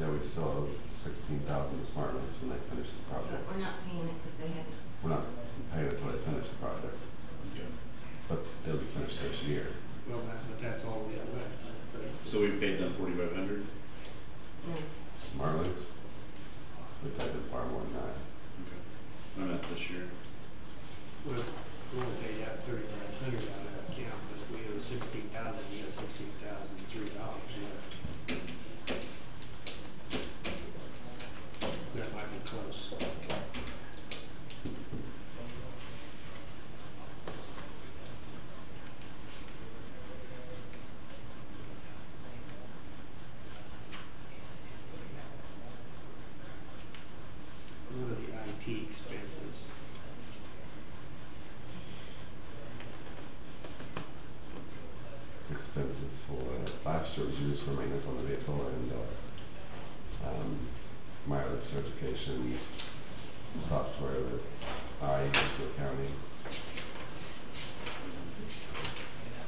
Yeah, we still owe $16,000 to SmartLinks when they finish the project. But we're not paying Well, we only paid out 3,900 out of that account, but if we owe 16,000, you got $16,003 left. That might be close. What are the IT expenses? Expenses for last year was used for maintenance on the vehicle and my other certification software that I use for accounting.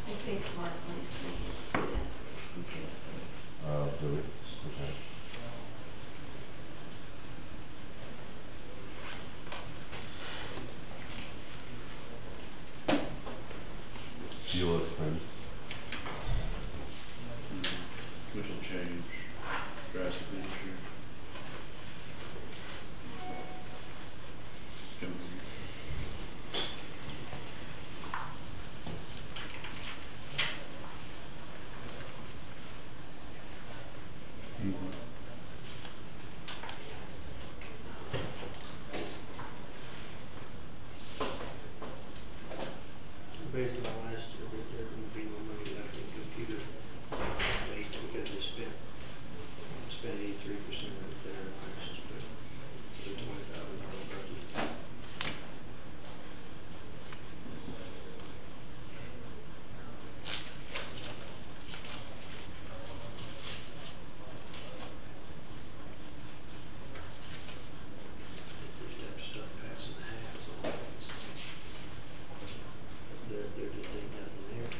I think Mark wants to do that. Okay. Really? Okay. Fuel expense. Which will change drastically this year. Based on last year, there wouldn't be no money left in computer base because they spent 83% of it there last year. So $20,000 budget. They just have to start passing the hats on things. There just ain't nothing there.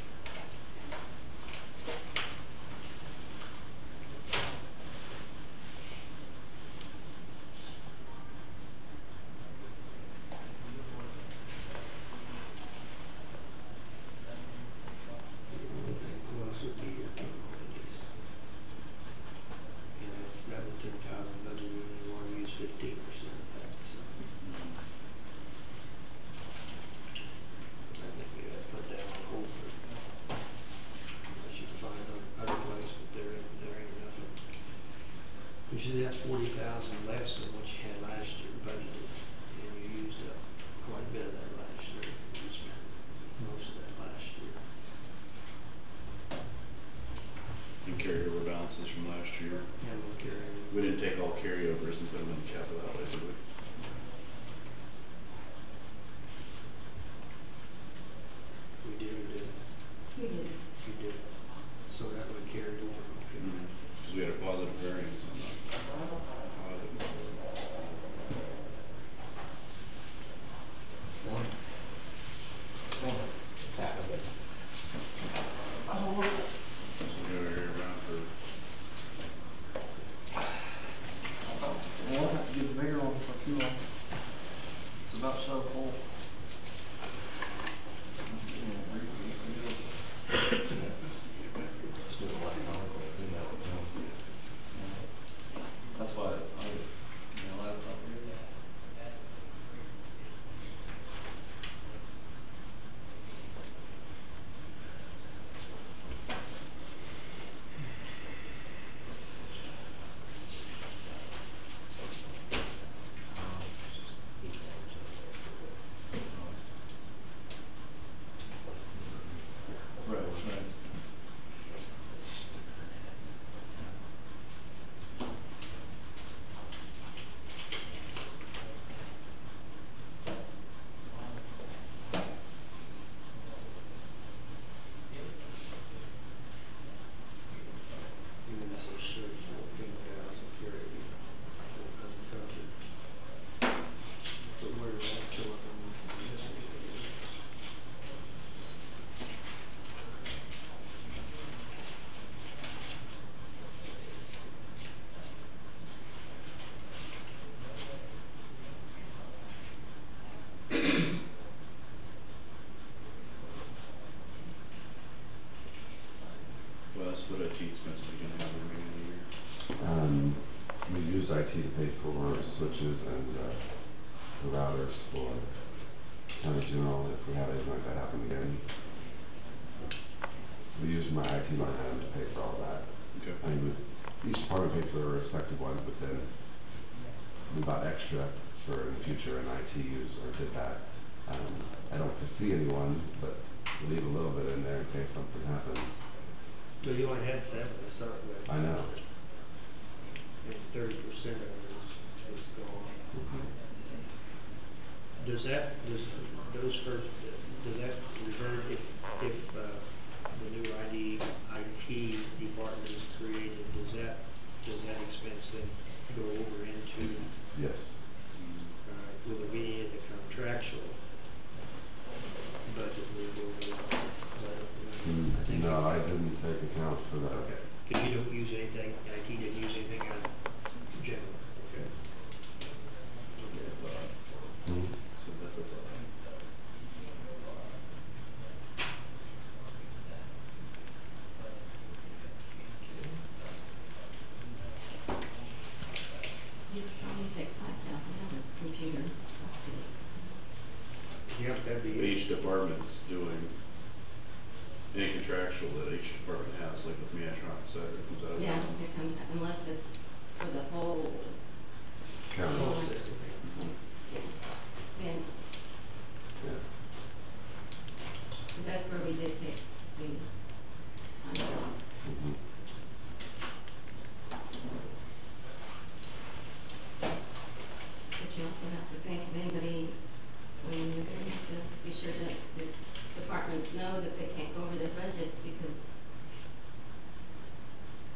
The only thing close would be your commodities. You know, that was 10,000 budget, you only want to use 15% of that, so. I think we ought to put that on hold for, unless you can find other place, but there ain't nothing. You should have 40,000 less than what you had last year budgeted, and you used up quite a bit of that last year. You spent most of that last year. And carryover balances from last year. And we'll carry. We didn't take all carryovers and put them in capital outlay, did we? We did or didn't? We did. You did. So that would carry over, okay. Because we had a positive variance on that. So you're around for, We'll have to get a bigger one for too long. It's about so full. That's why laptop here. Right. Even if it shows 14,000 carry, uncovered. But where is that showing on this? well, that's what IT expenses are gonna have in the beginning of the year. We use IT to pay for switches and the routers for county general if we have anything like that happen again. We use my IT line item to pay for all that. Okay. I mean, each department paid for their respective ones, but then we bought extra for in the future, and IT used or did that. I don't foresee anyone, but leave a little bit in there in case something happens. So you only had 7 to start with. I know. And 30% of it is gone. Does that revert if the new IT department is created, does that expense then go over into, Yes. will there be any of the contractual budget moved over there? I think No, I didn't take account for that. Okay, because you don't use anything, IT didn't use anything out of general, okay? Hmm. So that's a thought. You probably take $5,000 computer. Yep, that'd be. Each department's doing any contractual that each department has, like with Meatron, et cetera, comes out of Yeah, that. it comes, unless it's for the whole, County. Whole system. yeah, Yeah. that's where we did pick the, Mhm. but you also have to think of anybody, when you're gonna have to be sure that the departments know that they can't go over their budgets because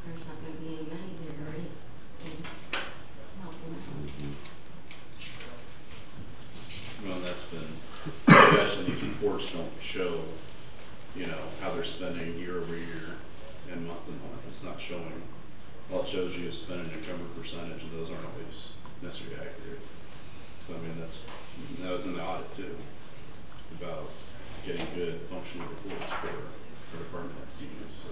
there's not gonna be any money there or anything helping out. Mhm. Well, that's been, especially these reports don't show, you know, how they're spending year over year and month to month. It's not showing, all it shows you is spending encumbered percentage, and those aren't always necessarily accurate. So, I mean, that was in the audit too, about getting good functional reports for department heads to use, so.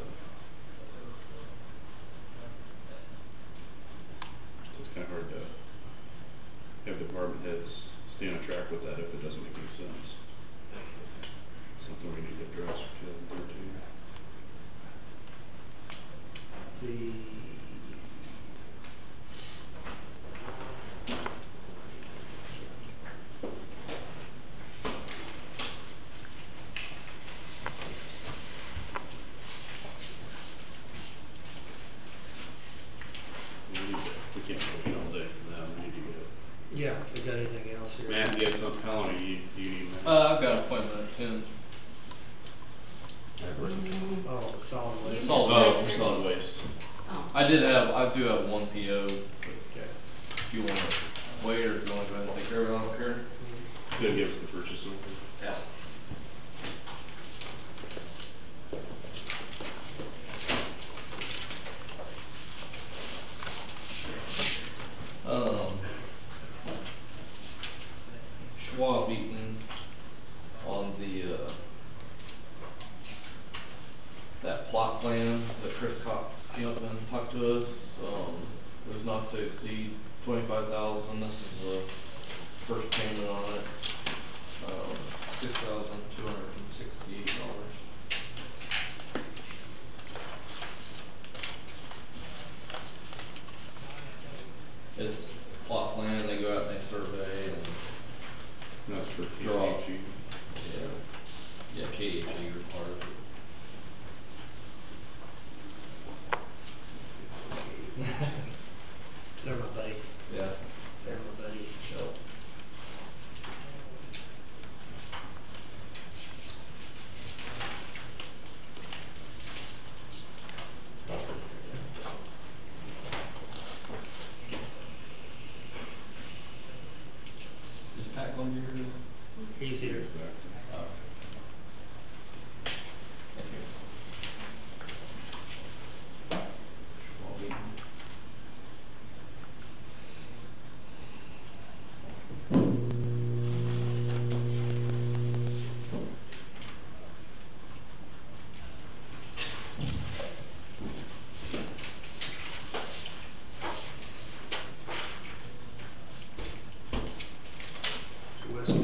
So it's kinda hard to have department heads stay on track with that if it doesn't make any sense. Something we need to address for 2013. We can't wait all day for them, we need to get. Yeah, we got anything else here? Matt, you have something, how long do you need, Matt? I've got an appointment at 10. Oh, solid waste. Solid Oh, waste. solid waste. Oh. I do have one PO, but Okay. if you wanna wait or if you wanna go ahead and take care of it, I don't care. Gonna give us the purchase order. Yeah. Schwab meeting on the, that plot plan that Chris Cox came up and talked to us, was not to exceed 25,000. This is the first payment on it, $6,268. It's plot plan, they go out and they survey and That's for Draw. KHE. yeah, KHE requires it. They're my buddy. Yeah. They're my buddy. Yep. Is Pat going to be here today? He's here. Oh. Thank you. Schwab meeting. West of,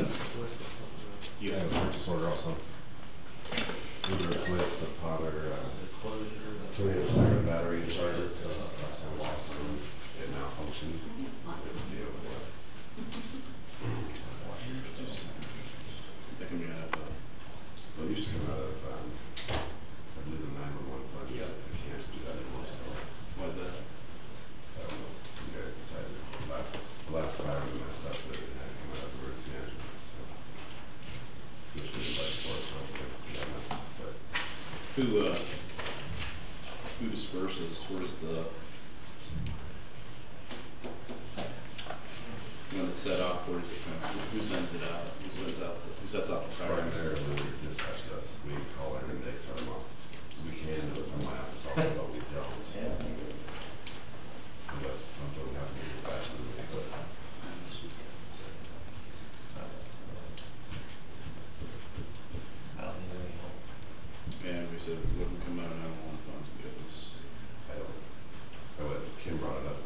who disperses, where's the, when it's set off, where's it come, who sends it out, who sets out the fire? Primarily, dispatch does, we call it and they set them off. We can do it from my office, but we don't. Unless something happens to the dispatch, we would do it. And we said it wouldn't come out of 911 funds because, Kim brought it up.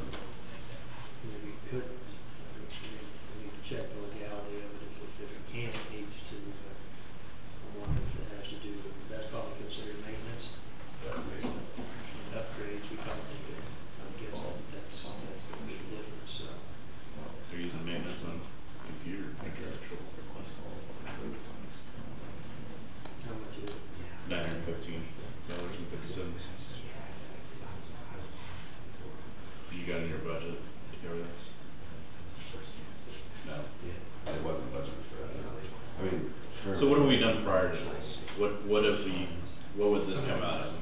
Maybe you could, we need to check the legality of it, if it can, it needs to, I wonder if it has to do with, that's probably considered maintenance, upgrades, we probably could, I'm guessing that's gonna be the difference, so. they're using maintenance on computer, contractual. How much is it? $915.50. You got in your budget to cover this? No. It wasn't budgeted for that. I mean, sure. So what have we done prior to this? What would this come out of?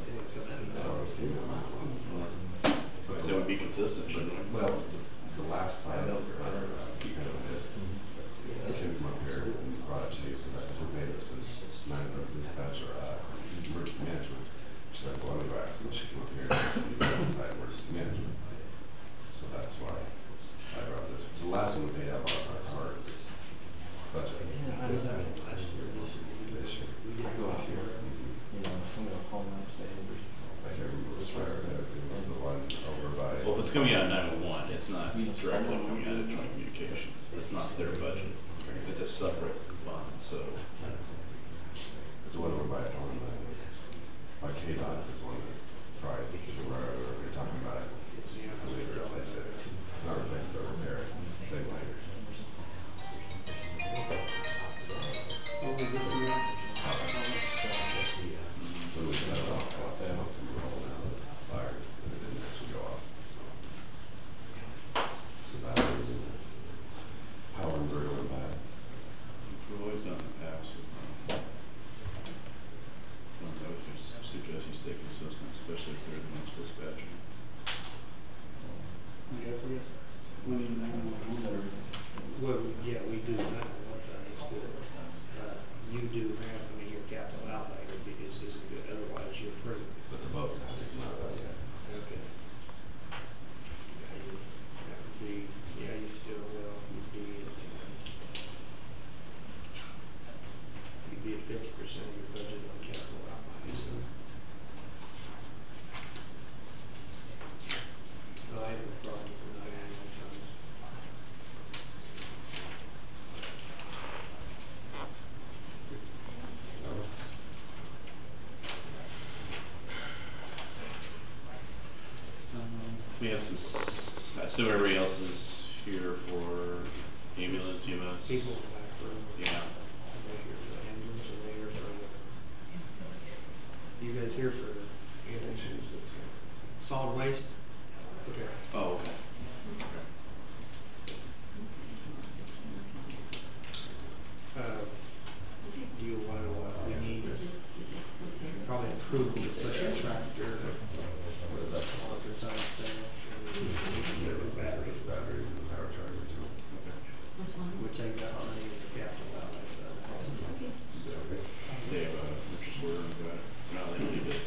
That would be consistent, shouldn't it? Well, the last time, kind of missed. Kim come up here and brought it to you, so that who made this is dispatch or emergency management. She said, well, let me go ask them. She came up here and identified emergency management. So that's why I brought this. It's the last one we paid out on our budget. I was having last year, this year, we did go out here. I can't remember which fire, it was the one over by. Well, if it's coming out of 911, it's not directly coming out of joint communications. It's not their budget. It's a separate fund, so. It's the one over by KDOT is one that tried, where we were talking about it. And they replaced it. Not replace it, but repair it. Same way. What was this year? When we cut it off, they helped them roll down the fire, and it didn't actually go off. So that was how I'm very went bad. We've always done in the past. I would suggest you stay consistent, especially if they're the ones dispatching. We need 911. Well, yeah, we do 911 things, but, you do have, I mean, your capital outlay would be consistent, but otherwise you're approved. But the vote is not done yet. Okay. That would be, yeah, you still, well, you'd be at 50% of your budget on capital outlay, so. So I have no problem with 911 funds. We have some, I assume everybody else is here for ambulance, EMS? People in the back room. Yeah. They're here for ambulance, and they're here for, you guys here for ambulance, solid waste? Okay. Oh, okay. Do you want to, we need probably approval to put a tractor, what is that, monitor type thing, and batteries. Batteries and power chargers, so. We take that money in the capital outlay, so. They have a purchase order and got it. No, they don't need it.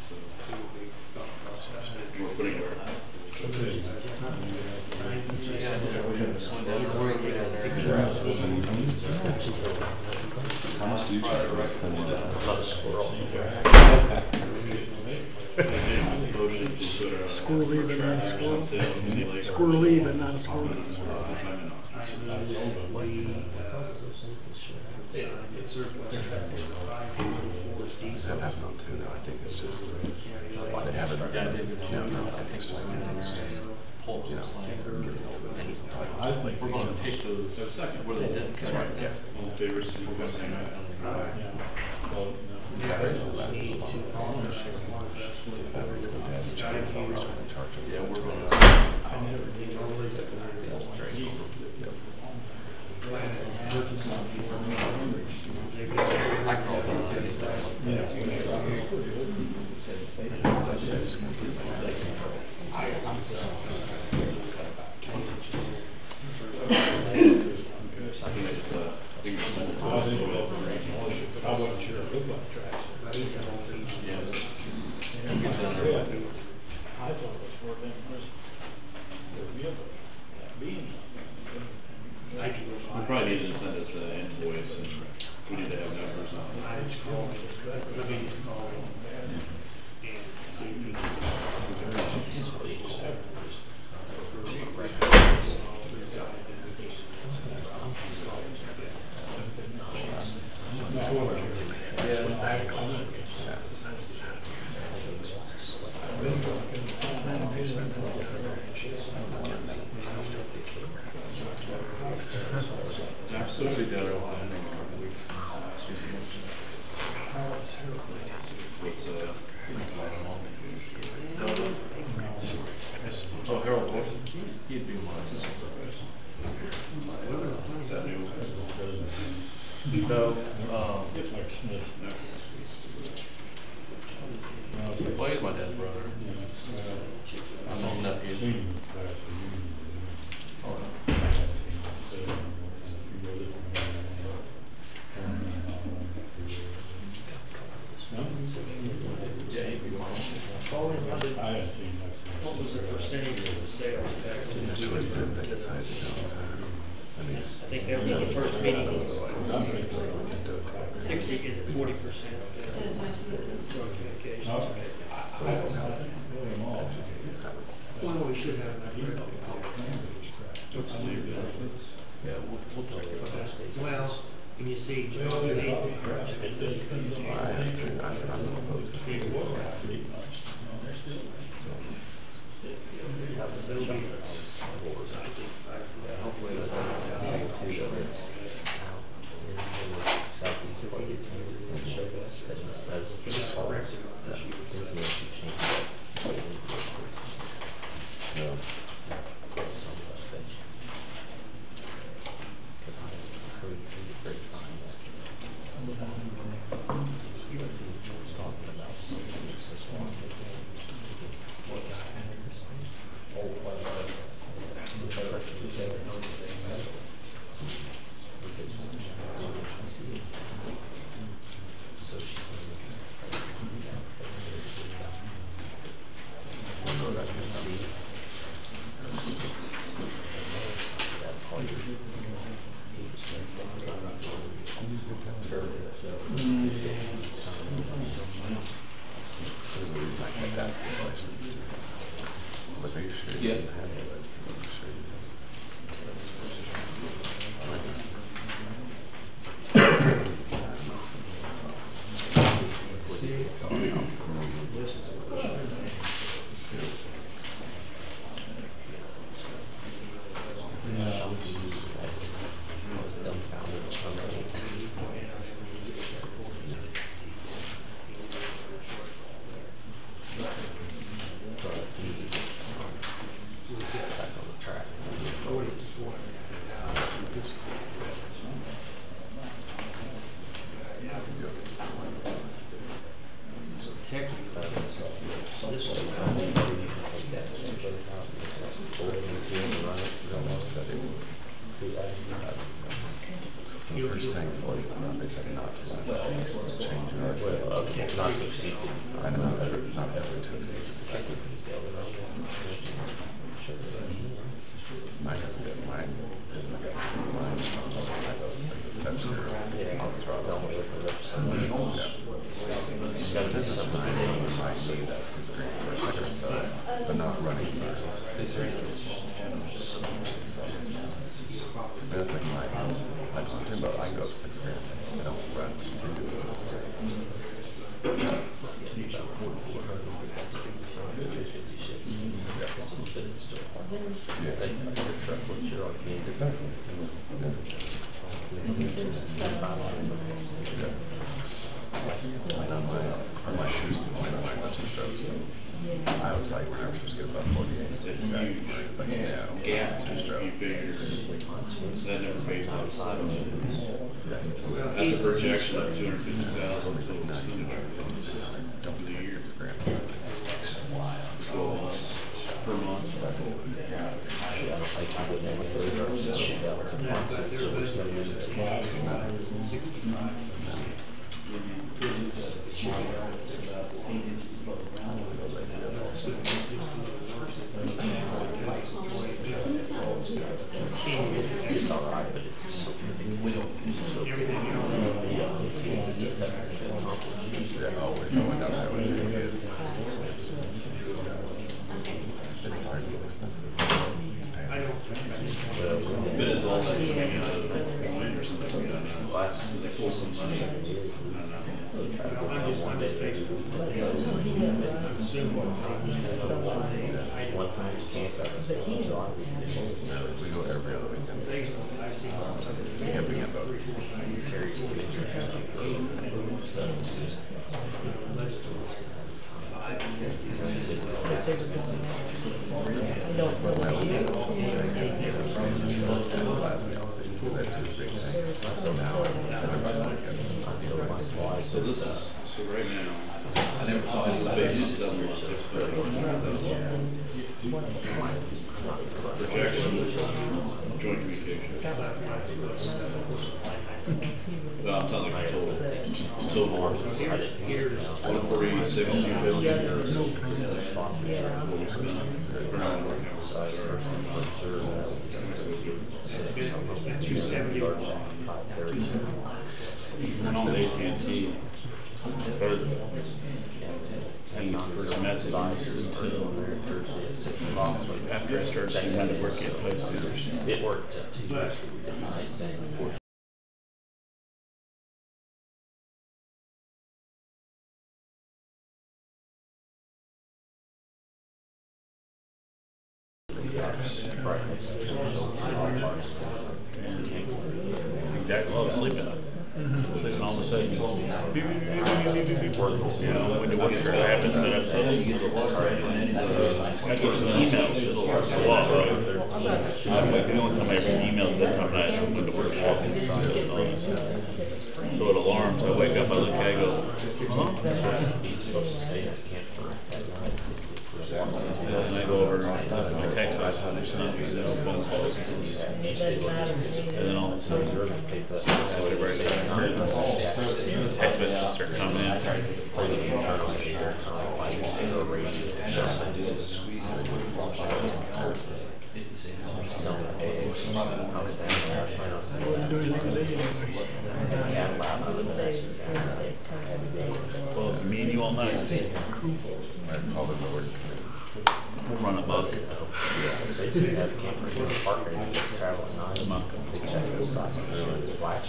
So, It would be thought process. we're putting it. How much do you charge for that? Squirrel leave it, not a squirrel. Squirrel leave it, not a squirrel. That happened on two, I think it's just, why they have it. No, I think it's just, you know. I think we're gonna take those, Second. where they didn't come right there. All in favor, signify by saying aye. Yeah, we're gonna. He'd be mine. Is that new? No, well, he's my dad's brother. I'm his nephew. Yeah, he'd be mine. What was the percentage of the sales tax? That's what they decided to do. I mean, I think that was the first meeting. 60, is it 40%? Drug medications. Well, we should have that. Yeah, we'll talk about that. Well, when you see John Lee. I'm not opposed to it. That'll be, hopefully that's Well, I'm telling you, so far, 146, Went on the AT&T Thursday. And first message until after I started seeing how to work at places. It worked. Exactly, well, I was sleeping. Sleeping all of a sudden, beep, beep, beep, beep, beep, beep, beep, beep. You know, when the work started happening, but I'm saying, I get some emails, a lot, right? Like, the only time I ever get emails that time night is when the work's walking. So it alarms, I wake up, I look, I go, and I go over, my text message, phone calls. And then all of a sudden, whatever I say, text messages start coming in. Well, if me and you all night, we'll run a buck.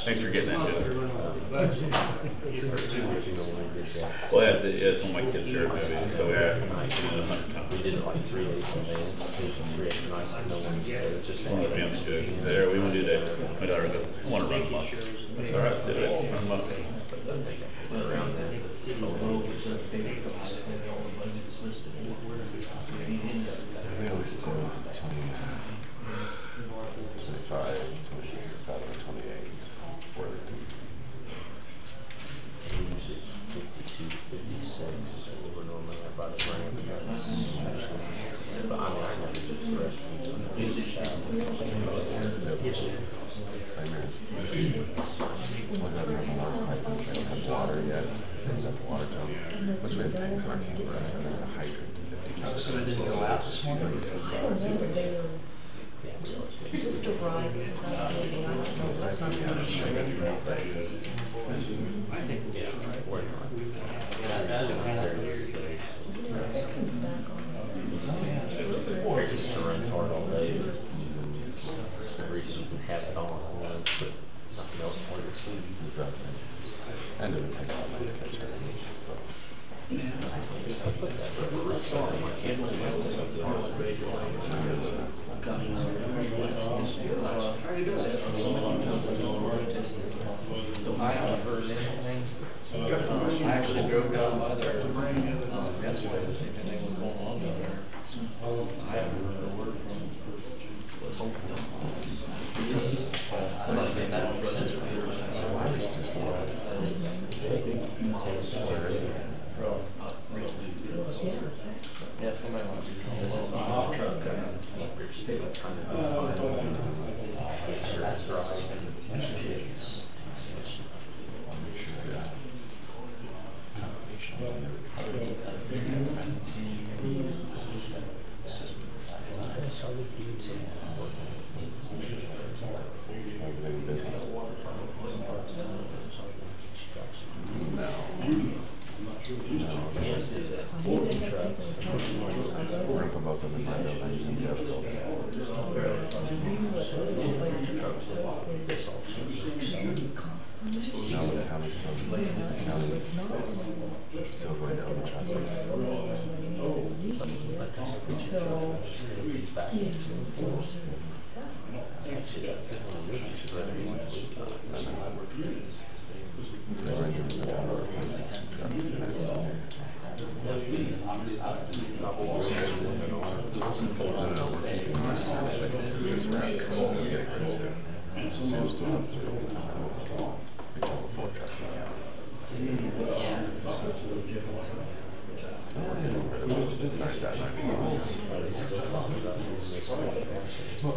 Thanks for getting that, Joe. Well, yeah, it's on my kids' shirt movie, so yeah, I did it 100 times. We did it like 3 days in advance, 3 extra nights, and no one, just one of the family jokes. There, we would do that. My daughter goes, I want to run a buck. That's all right, do it, run a buck. Around that.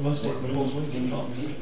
Most of the whole week.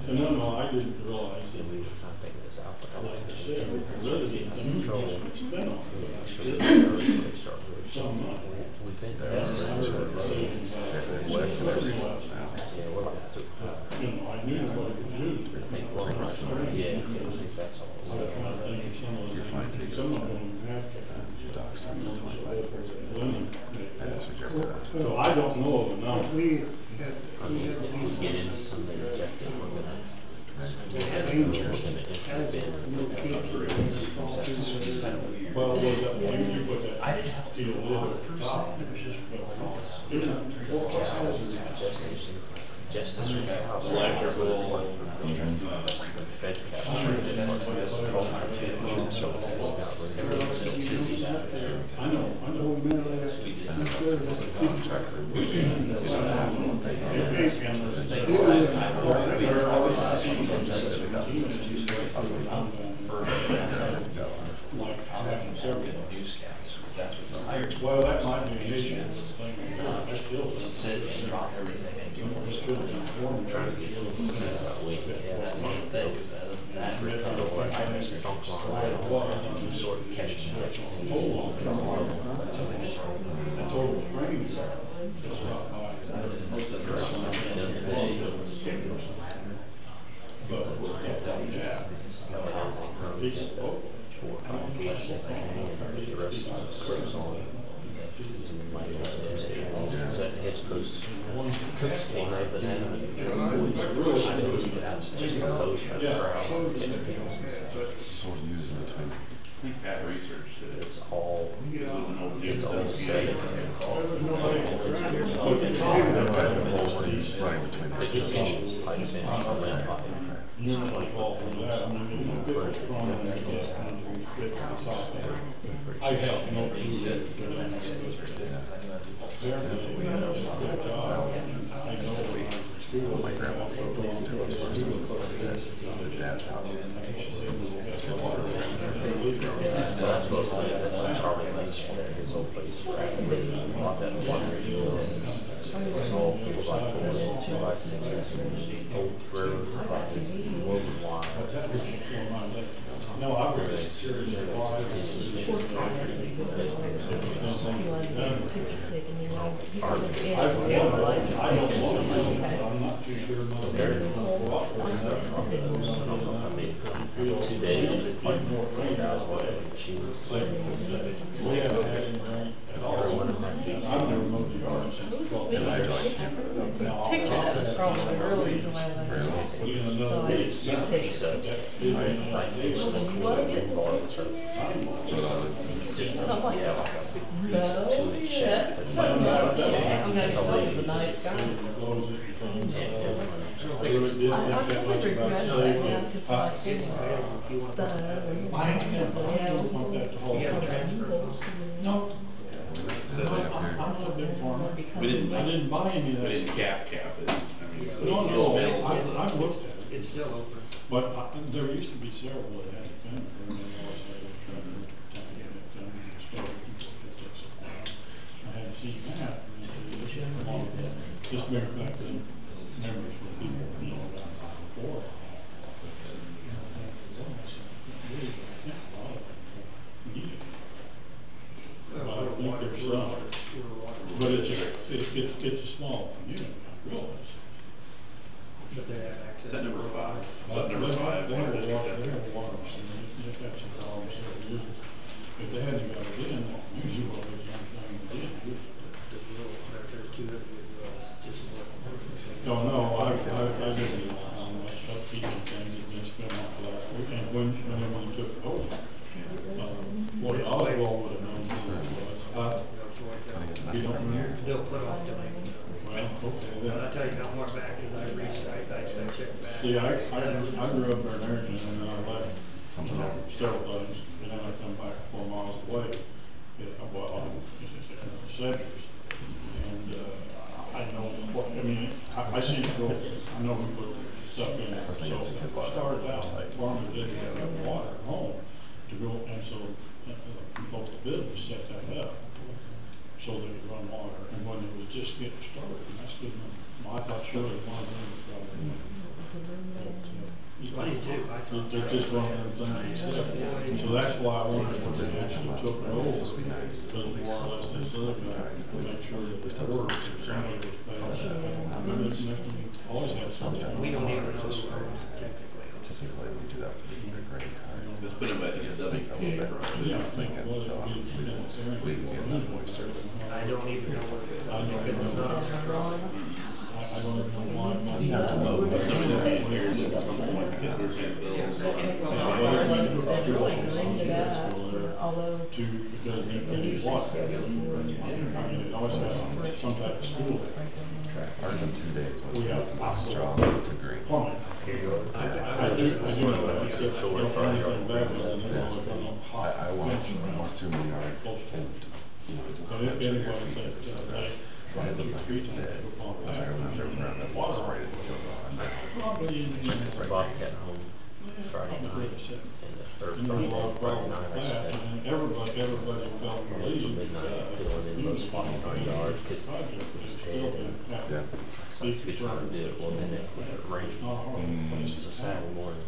No, I didn't realize that we were trying to figure this out. Like I said, really didn't think we could spend on it. So much. We've been there. You know, I knew what it would do. I think that's all. I was trying to think of some of them. Some of them have to. So I don't know of enough. We have Get into something objective. Well, was that when you put that steel lid over the top? I know. Well, that might be an issue. I still drop everything and do more. Trying to get a little bit of weight. Yeah, that's one thing. That recover what I missed it on sort of catching it. Hold on. That's over the frame. That's not high. But yeah. It's local. I think Pat researched it. It's all I have no clue. My grandma put me into a dad's house. That's what Charlie mentioned at his old place where I bought that one. All 4x4s, 2x6s, old railroad properties, woven wire. No, I really seriously. I'm not too sure. 2 days, she was we haven't had any rain at all. I've never mowed the yard since 12. And I like Picture that was probably early the way I was. put in another day. You want to get involved? And I'm like, no, yeah. I'm gonna tell you the night guy. I would regret that now, because like, No. I'm not a big farmer. We didn't, I didn't buy any of that. we didn't cap it. I mean, No, I've looked at it. It's still open. But there used to be several that had a fence, and then I hadn't seen that. Just bring back the memories when people, around before. Well, I think there's some, but it's a small community, I realize. But they have access. Is that number 5? Is that number 5? They have water, they've had some problems over the years. If they hadn't got it in, usually what was young thing to do. There's 200 just what. No, I didn't, upkeep and things that been spent on for last week, and when everyone took it over. What Oswald would have known who it was, you don't remember? They'll put off the link. Well, okay, And I then. tell you how far back, because I researched, I checked back. See, I grew up there in Arrington, and then I left, several times, and then I come back 4 miles away, Cedars. And, I know, I mean, I seen it grow I know we put stuff in there, so it started out, farmers didn't have enough water at home to go, and so, both the business set that up, so they could run water, and when it was just getting started, and that's good enough, I thought sure it was one of them, Funny too, I thought. They're just one of them things, so that's why I wanted to actually took it over, because more or less this other guy, to make sure that it works, if somebody was bad. I mean, it's nothing, always had something. We don't even know the roads technically. Typically, we do that for the green card. It's been about the WPA project. Yeah, I think it was, We can get that voice service. I don't even know what it is. I don't even know. I don't even know why. You have to know. Somebody that be in here, that because we're paying bills. They're really green to that, although To, because they need water. I mean, it always has some type of school. Ours in 2 days. We have Strong to green. plumbing. I do know that, except the only thing bad is that they're only gonna hot. I want more to me yard. Close to it. You know, But if anybody said, they, I had the two feet on dead. the pump. I remember around that water right at the Probably in the. Bobby got home Friday night, or And there was a lot of Friday problems night, with that, I and everybody felt spent relieved. till midnight filling in those spots in our yards, cause Project it was is still dead, and been, Yeah. we tried to do it one minute, when it rained, not hard. so Saturday morning,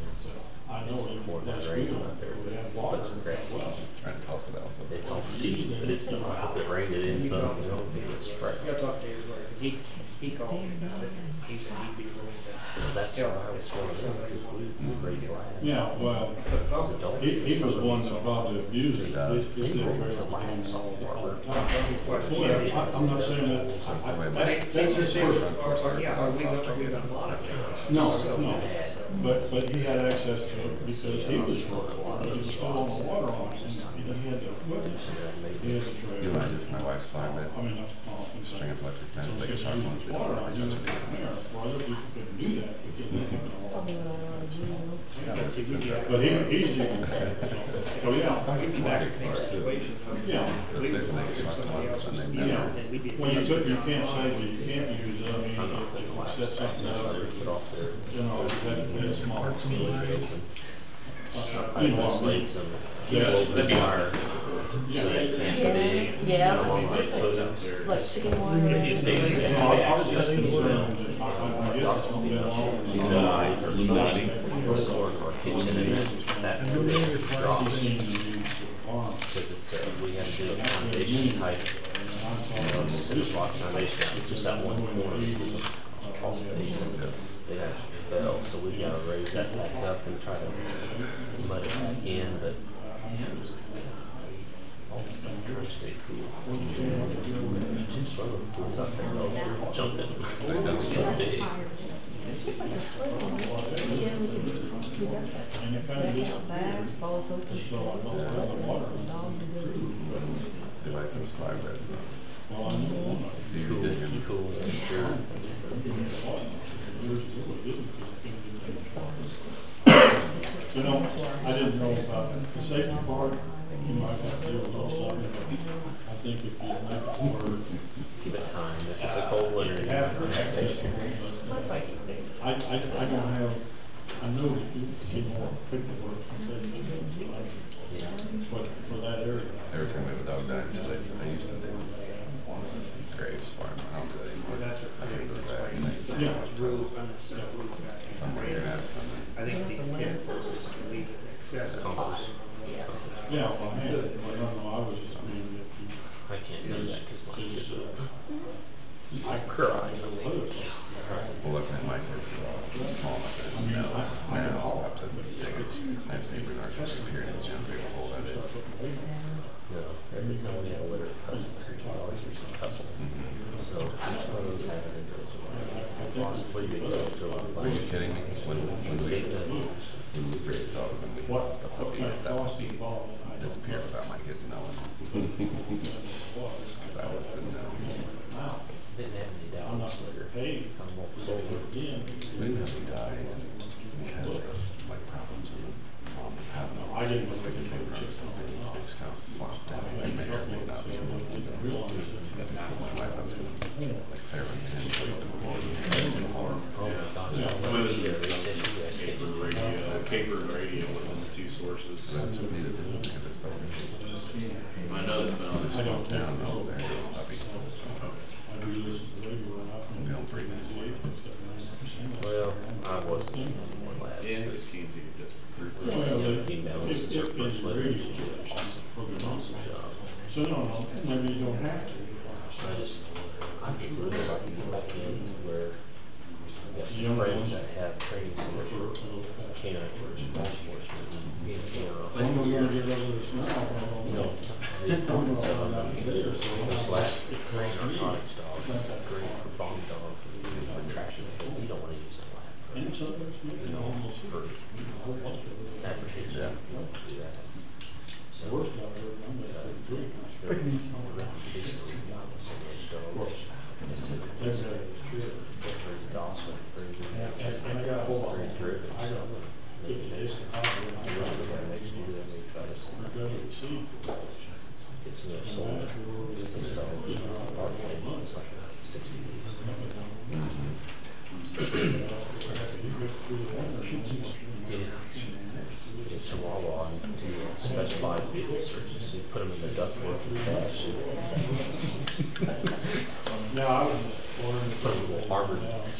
I know it before was that rain went out there, we had put water some as grass. well. Trying to talk about it. It's all seasoned, but it's, if it rained, it in some, you know, it's fresh. I talked to his lawyer, he called me about it, he said he'd be willing to. That's why I was swimming in, cause we raised land. Yeah, well, he was one that probably abused it, this is very all the time. Boy, I'm not saying that, that's his personal. Yeah, we've done a lot of it. No, but he had access to it because he was working, he was still on the water line, and he had the equipment, he had the trailer. You and I just, my wife's 5 minutes. I mean, that's all I'm String saying. of electric So fence, like a because sharp he one. was water line, he was down there, where other people couldn't do that because they didn't know. probably what I ought to do. But he's doing that, so yeah. We'd be back in the same situation. Yeah. We were looking for somebody else, Yeah, and we'd be. well, you can't say that you can't use it, I mean, I'm not if thinking you last set something night, up, I ripped it off there. you know, you had to pay a small fee. I You know, I just laid mean, some, yeah, over the wire, yeah. so they can't go big. Yeah. You know, like, put it out there. Like chicken wire. If you take it, You know, I was just concerned that, I guess it's not been long. Illuminati or something, or kitchen, and that drops. Cause it's, we had to do a foundation type, cinder block foundation, it's just that one corner, across the it actually fell, so we gotta raise that back up and try to mud it back in, but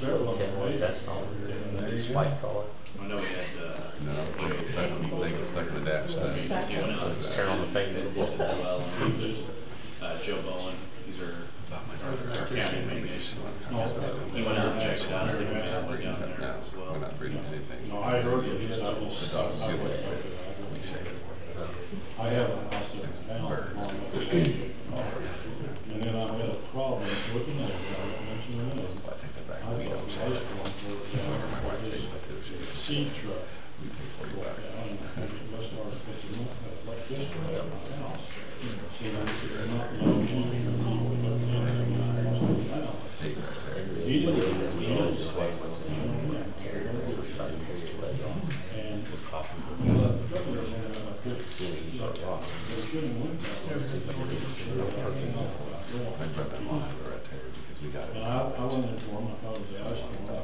several of them. That's not, spike color. I know we had, No, like the dash Turn on the pavement. well, Joe Bowen, these are our county maintenance. He went out and checked it out, I think we had one down there No, as well. we're not breeding anything. No, I heard it, I just stopped, I went back to that. I have a house in town, and then I had a problem with the neighbor, I won't mention the name. I take that back. I We thought don't the say ice it. cream for My wife takes it too. She goes, seed truck. we pay for you back. And let's start picking up, like this one at my house. So they're not low, anything on the house. Take right there. He didn't, I brought that long to the red table because we got it. and I went into one, I thought it was the ice cream, I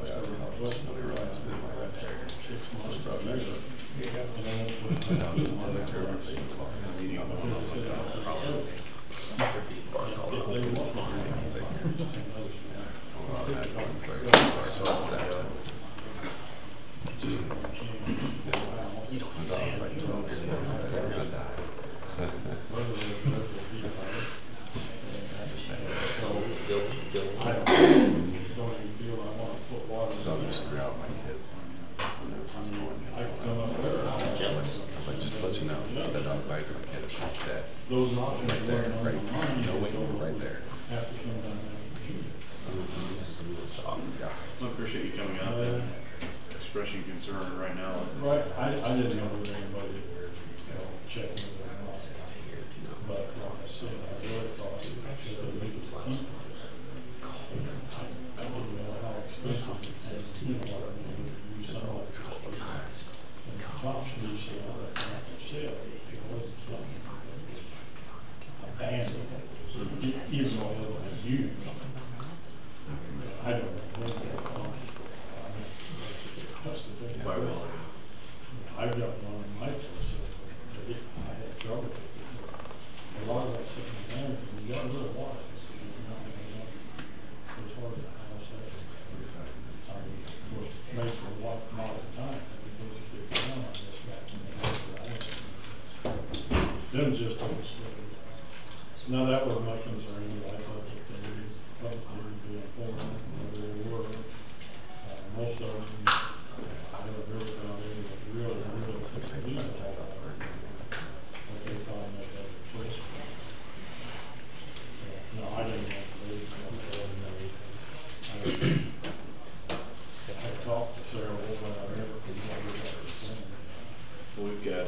wasn't Nobody realized it was my red table. 6 months later. And then it was. Those options Right there, weren't on right, my mind. no, wait, right there. Have to come down there. I appreciate you coming out and expressing concern right now. Right, I didn't know if anybody, checking it or not. But like I said, I really thought it should be the I didn't know how expensive it was, what I needed to use some of it. And the top piece, like I said, it wasn't something abandoned, even though it was used. I don't know. That's the thing. Quite well. I've got one in my place, I had trouble with it. A lot of that stuff in there, you got a little water, it's not gonna, it's hard to house that. I mean, of course, makes for a lot, modern time, everything's a big down, I guess, back in the day. Them just don't stay. Now, that was my concern, I thought that they would probably be informed where they were. Most of them, I haven't really found any that really took the lead on all that. What they found that they were choice. No, I didn't want to leave, I talked to Sarah, but I never could remember what was saying. Well, we've got,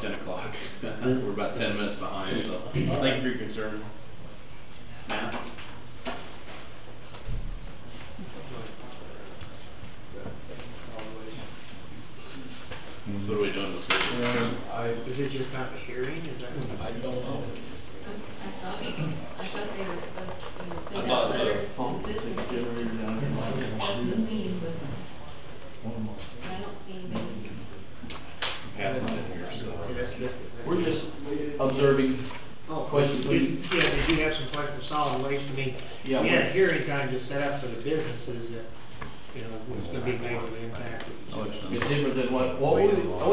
10 o'clock. We're about 10 minutes behind, so thank you for your concern. Matt? What are we doing this week? Is it your kind of hearing, is that? I don't know. I thought they were supposed to send I thought out the letters pump to businesses. generator down here might be- After the meeting, but I don't see anything. Pat's not in here, so. We're just observing. Oh, Question, please. Yeah, did you have some questions, solid waste, I mean, Yeah, we had a hearing kind of set up for the businesses that, you know, was gonna be majorly impacted. It's different than what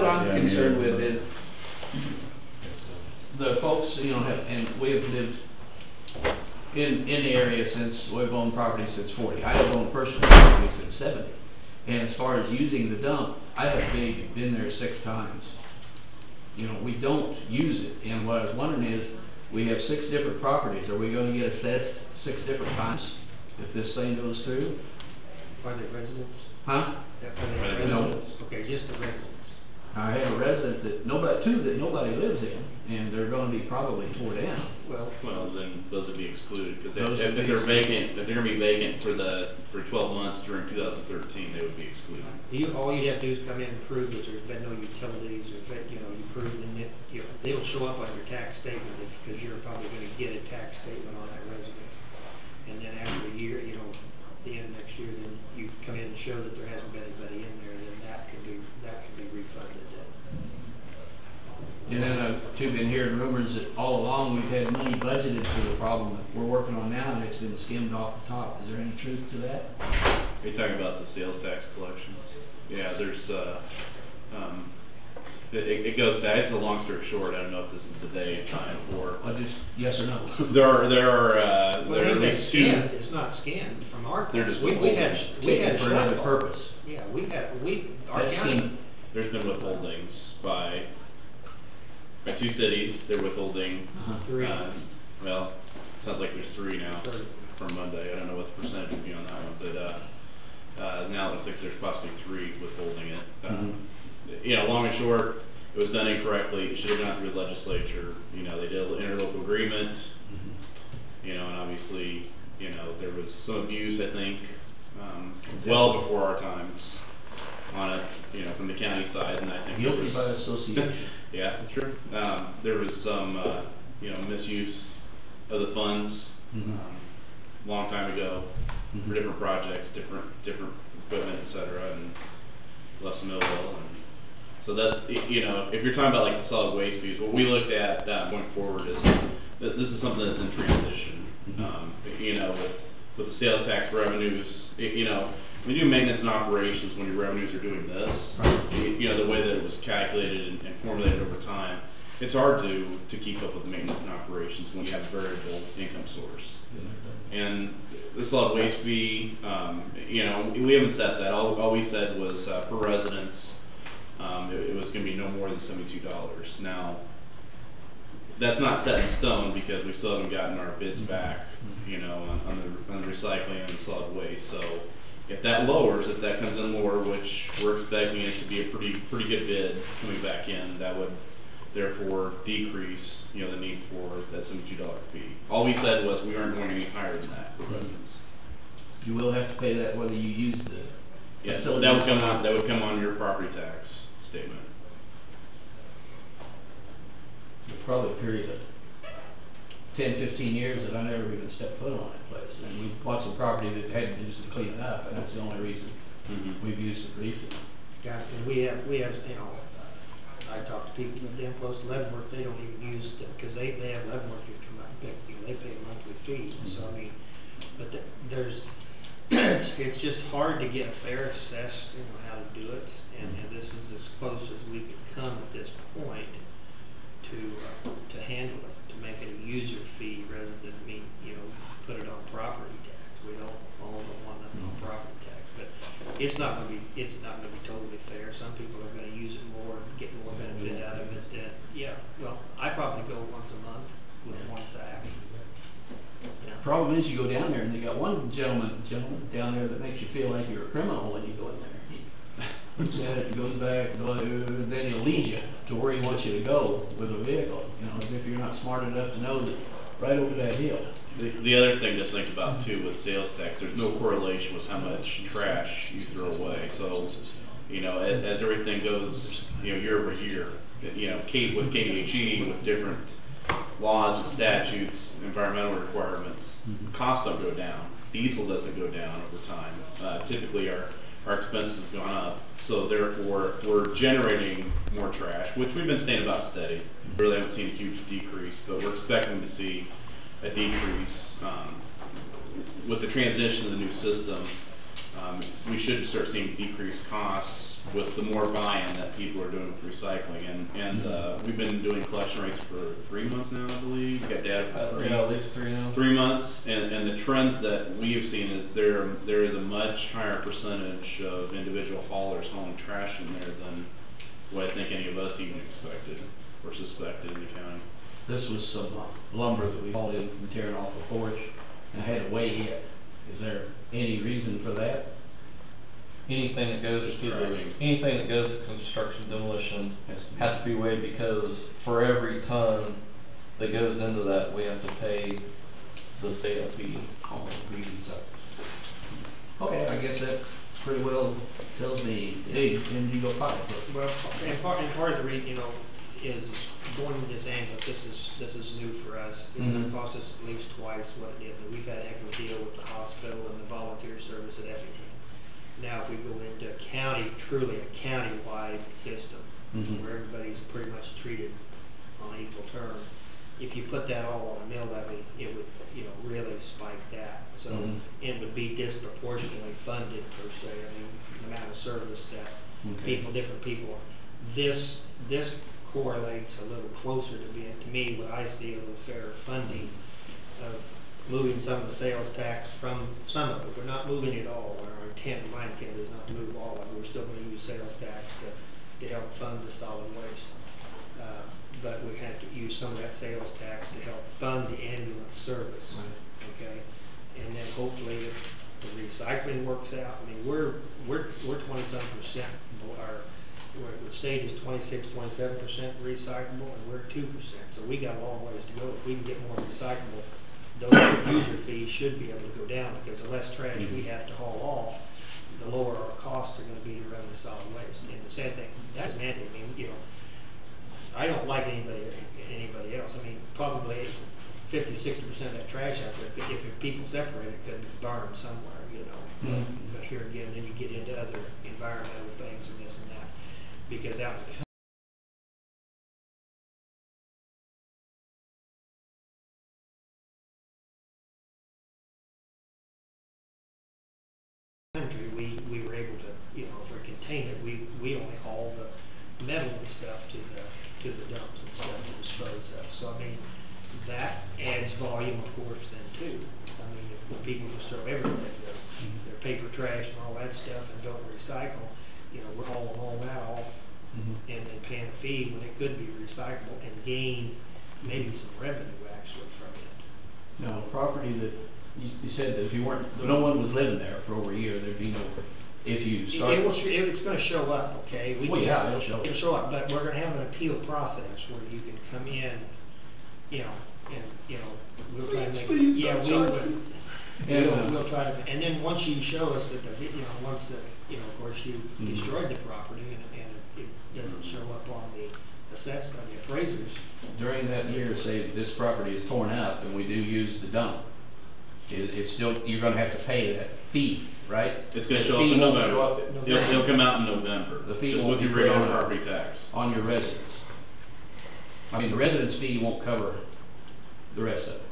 I'm concerned with is the folks, you know, and we've lived in the area since, we've owned property since 40. I have owned personal property since 70. And as far as using the dump, I have been there 6 times. You know, we don't use it, and what I was wondering is, we have 6 different properties, are we gonna get assessed 6 different times if this thing goes through? Are they residents? Huh? Are they No. residents? Okay, just the residents. I have a resident that nobody lives in, and they're gonna be probably tore down. Well, Well, then those would be excluded, because Those if would be they're vacant, if they're gonna be vacant for 12 months during 2013, they would be excluded. all you have to do is come in and prove that there's been no utilities, or that, you know, you prove and it, you know, they'll show up on your tax statement, because you're probably gonna get a tax statement on that resident. And then after a year, you know, the end of next year, then you come in and show that there hasn't been anybody in there, then that can be refunded then. And then I've too been hearing rumors that all along we've had money budgeted for the problem that we're working on now, and it's been skimmed off the top. Is there any truth to that? Are you talking about the sales tax collections? Yeah, there's, it goes back, it's a long story short, I don't know if this is the day, time, or. Just yes or no? There are Well, at I think least that's two. scanned, it's not scanned from our. They're just We had Taken for another shortfall. purpose. Yeah, our That's county, There's been withholdings by two cities, they're withholding, three, well, sounds like there's three now thirty. from Monday, I don't know what the percentage would be on that one, but, now it looks like there's possibly three withholding it. You know, long and short, it was done incorrectly, it should have gone through the legislature, you know, they did an interlocal agreement, you know, and obviously, you know, there was some abuse, I think, well before our times on it, you know, from the county side, and I think there Guilty was. by association. Yeah, that's true. There was some, you know, misuse of the funds, long time ago, for different projects, different equipment, et cetera, and less Millville, and so that's, you know, if you're talking about like the solid waste fees, what we looked at, going forward is, this is something that's in transition. You know, with the sales tax revenues, you know, when you do maintenance and operations, when your revenues are doing this, you know, the way that it was calculated and formulated over time, it's hard to keep up with maintenance and operations when you have a variable income source. And the solid waste fee, you know, we haven't set that. All we said was, per residence, it was gonna be no more than $72. Now, that's not set in stone because we still haven't gotten our bids back, you know, on the recycling and the solid waste. So if that lowers, if that comes in lower, which we're expecting it to be a pretty good bid coming back in, that would therefore decrease, you know, the need for that $72 fee. All we said was we aren't going any higher than that for residents. You will have to pay that whether you use the. Yeah, so that would come on your property tax statement. Probably a period of 10, 15 years that I never even stepped foot on that place. And we bought some property that had to do some cleaning up, and that's the only reason we've used it briefly. Yeah, and we have, you know, I talk to people damn close to Leavenworth, they don't even use it, because they have Leavenworth who come out and pick, you know, they pay monthly fees, so I mean, but there's, it's just hard to get a fair assess, you know, how to do it, and this is as close as we could come at this point to handle it, to make it a user fee rather than you know, put it on property tax. We don't want nothing on property tax, but it's not gonna be totally fair. Some people are gonna use it more, get more benefit out of it. Yeah, well, I probably go once a month with one sack. Yeah. Problem is, you go down there and they got one gentleman down there that makes you feel like you're a criminal when you go in there. It goes back, then he'll lead you to where he wants you to go with a vehicle, you know, as if you're not smart enough to know that right over that hill. The other thing to think about too with sales tax, there's no correlation with how much trash you throw away. So, you know, as everything goes, you know, year over year, you know, with KDHE, with different laws and statutes, environmental requirements, costs don't go down. Diesel doesn't go down over time. Typically our expenses have gone up. So therefore, we're generating more trash, which we've been staying about steady. We really haven't seen a huge decrease, but we're expecting to see a decrease. With the transition to the new system, we should start seeing decreased costs with the more buy-in that people are doing with recycling. And we've been doing collection rates for 3 months now, I believe. We got data for At least 3 now. 3 months, and the trends that we have seen is there is a much higher percentage of individual haulers hauling trash in there than what I think any of us even expected or suspected in the county. This was some lumber that we hauled in from tearing off a porch, and I had to weigh it. Is there any reason for that? Anything that goes to construction demolition has to be weighed, because for every ton that goes into that, we have to pay the sale fee. Okay, I guess that pretty well tells me, hey, Indigo Pipe. Well, and part of the reason, you know, is going to this angle. This is new for us. It cost us at least twice what it did. We've had a heck of a deal with the hospital and the volunteer service at Effingham. Now, if we go into truly a county-wide system, where everybody's pretty much treated different people. This correlates a little closer to me, what I see a little fairer funding of moving some of the sales tax from some of it. We're not moving it all. Our intent, my intent is not to move all of it. We're still gonna use sales tax to help fund the solid waste. But we have to use some of that sales tax to help fund the ambulance service. Right. Okay? And then hopefully if the recycling works out. I mean, we're 20-some%, the state is 26-27% recyclable, and we're 2%. So we got a long ways to go. If we can get more recyclable, those user fees should be able to go down, because the less trash we have to haul off, the lower our costs are going to be to run the solid waste. And the sad thing, that's mandated. I mean, you know, I don't like anybody else. I mean, probably 50-60% of that trash out there, if people separate it, could burn somewhere, you know. Mm-hmm. But here again, then you get into other environmental things and this and that, because out in the country, we were able to, you know, for containment, we only haul the metal and stuff to the dumps and stuff to dispose of. So I mean, that adds volume, of course, then too. I mean, if people just throw everything, their paper trash and all that stuff, and don't recycle, you know, we're hauling all that off and then paying a fee when it could be recyclable and gain maybe some revenue actually from it. Now, property that, you said that if you weren't, no one was living there for over a year, there'd be no, if you start. It's gonna show up, okay? Well, yeah, it'll show up. It'll show up, but we're gonna have an appeal process where you can come in, you know, and, you know, we'll try to make, yeah, we will. We'll try to, and then once you show us that you know, once you know, of course, you destroyed the property and it doesn't show up on the assessment, on the appraisers. During that year, say this property is torn up and we do use the dump, it's still, you're gonna have to pay that fee, right? It's gonna show up in November. It'll come out in November. The fee just won't with be your put regular on property tax. On your residence. I mean, the residence fee won't cover the rest of it.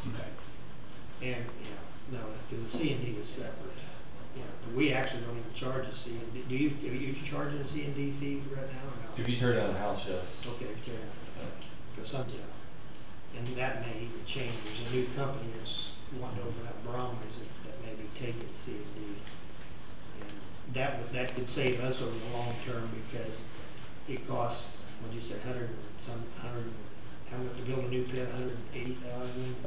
Okay. And, yeah, no, because the C and D is separate. Yeah, we actually don't even charge a C and D. Are you charging a C and D fee right now or no? If you tear down the house, yes. Okay, yeah, because some, yeah. And that may even change. There's a new company that's wanting to open up Bromley's that may be taking C and D. And that could save us over the long term, because it costs, what'd you say, how much to build a new pit, $180,000?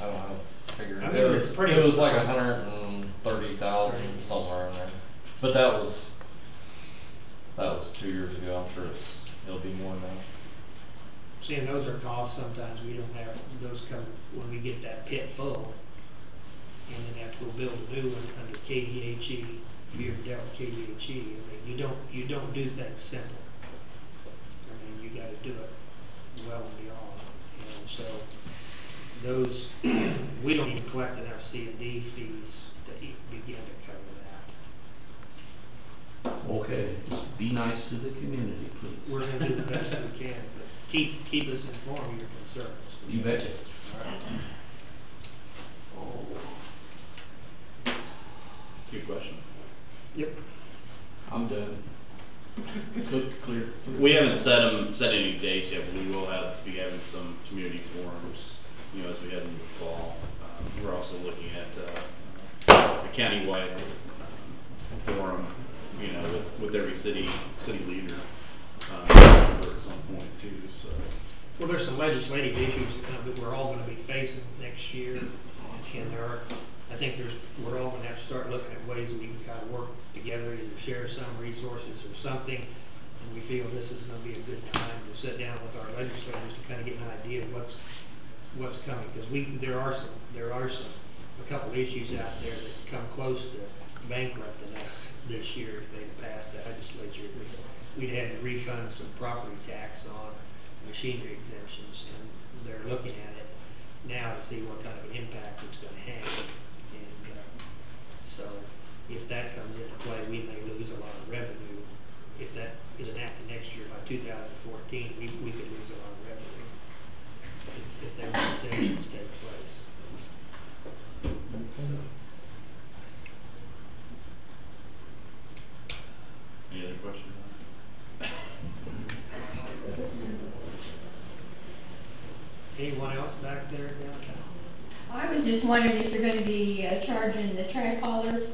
I don't know, figure I it. mean, it's pretty. It was like $130,000 somewhere in there, but that was 2 years ago. I'm sure it'll be more now. Seeing those are costs, sometimes we don't have, those come when we get that pit full, and then have to go build a new one under KDHE. If you ever dealt with KDHE, I mean, you don't do things simple. I mean, you gotta do it well and beyond, and so those, we don't even collect enough C and D fees to begin to cover that. Okay, just be nice to the community, please. We're gonna do the best we can, but keep us informed of your concerns. You betcha. All right. Good question. Yep. I'm done. Good, clear. We haven't set any dates yet, but we will be having some community forums, you know, as we head into the fall. We're also looking at a countywide forum, you know, with every city leader at some point too. So. Well, there's some legislative issues that we're all going to be facing next year, and I think we're all going to have to start looking at ways we can kind of work together, either share some resources or something. And we feel this is going to be a good time to sit down with our legislators to kind of get an idea of what's coming, because there are a couple issues out there that come close to bankrupting us this year if they pass the legislature. We'd had to refund some property tax on machinery exemptions, and they're looking at it now to see what kind of an impact it's going to have. And so if that comes into play, we may lose a lot of revenue. If that is enacted next year, by 2014, we could lose a lot of revenue if those decisions take place. So. wondering if you're gonna be, charging the trash haulers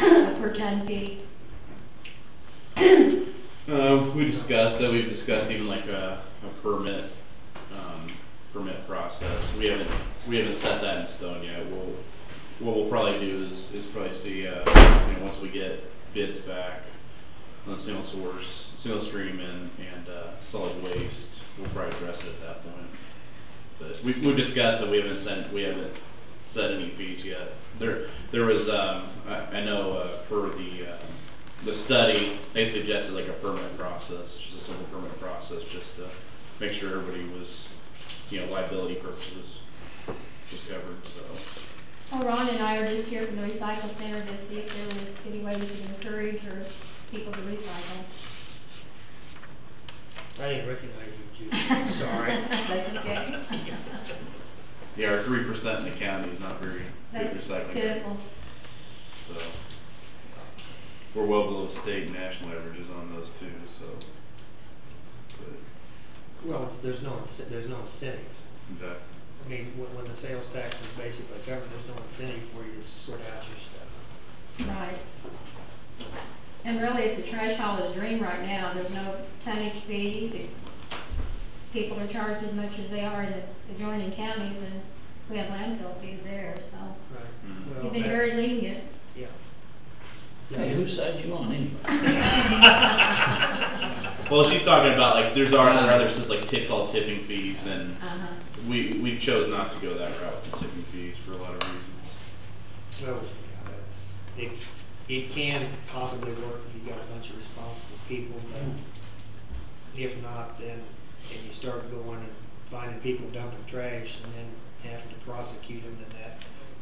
per ton fee. We discussed that, we've discussed even like a permit process. We haven't set that in stone yet. What we'll probably do is probably see, once we get bids back on single stream and solid waste, we'll probably address it at that point. But we've discussed that we haven't set any fees yet. There was, I know, for the study, they suggested like a permit process, just a simple permit process, just to make sure everybody was, liability purposes was covered, so. Well, Ron and I are just here from the recycle center to see if there was any way we could encourage or people to recycle. I didn't recognize you, Judy. Sorry. That's okay. Yeah, our 3% in the county is not very good That's recycling. pitiful. So, we're well below state and national averages on those too, so. But, Well, there's no incentives. exactly. I mean, when the sales tax is basically covered, there's no incentive for you to sort out your stuff. Right. And really, it's a trash hauler's dream right now. There's no tonnage fee. People are charged as much as they are in the adjoining counties, and we have landfill fees there, so. Right. Mm. Well, You've been that- very lenient. Yeah. Hey, whose side you on anyway? Well, she's talking about like, there are other systems like called tipping fees, and Uh-huh. we chose not to go that route with tipping fees for a lot of reasons. Well, it can possibly work if you've got a bunch of responsible people, but if not, then you start going and finding people dumping trash and then having to prosecute them, and that,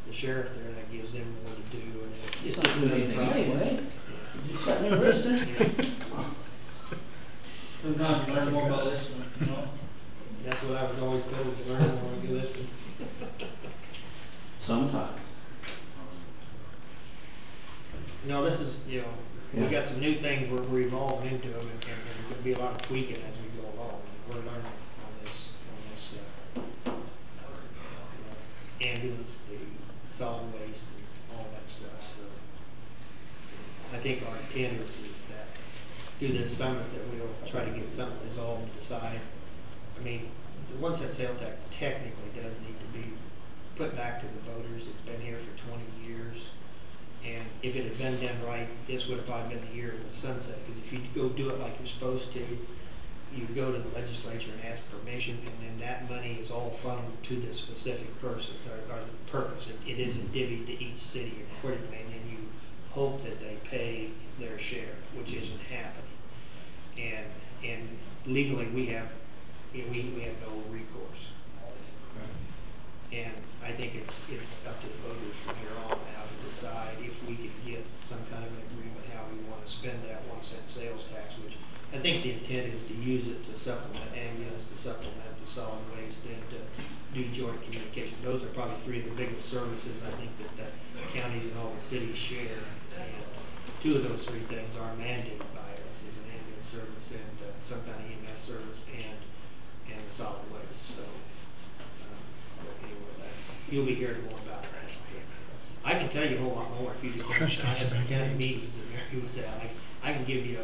the sheriff there, that gives them more to do, and It's it's not doing anything anyway. You sitting there listening? Sometimes you learn more by listening, That's what I was always told, to learn more when you listen. Sometimes. No, this is, we got some new things we're evolving into them, and there's gonna be a lot of tweaking as we go along. We're learning on this, ambulance, the solid waste, and all that stuff, so. I think our intent is that through this summit that we'll try to get something resolved and decide. I mean, the one cent sales tax technically does need to be put back to the voters. It's been here for 20 years. And if it had been done right, this would have probably been the year of the sunset, because if you go do it like you're supposed to, you go to the legislature and ask permission, and then that money is all funneled to the specific person, or the purpose. It isn't divvied to each city accordingly, and then you hope that they pay their share, which isn't happening. And legally, we have no recourse. And I think it's up to the voters from here on now to decide if we can get some kind of an agreement how we want to spend that 1 cent sales tax, which I think the intent is to use it to supplement ambulance, to supplement the solid waste, and to do joint communication. Those are probably three of the biggest services I think that the counties and all the cities share. And two of those three things are mandated by us, is an ambulance service and some kind of EMS service and the solid waste. So. You'll be hearing more about that. I can tell you a whole lot more if you just want to. I have some kind of meetings in there. He would say, I can give you a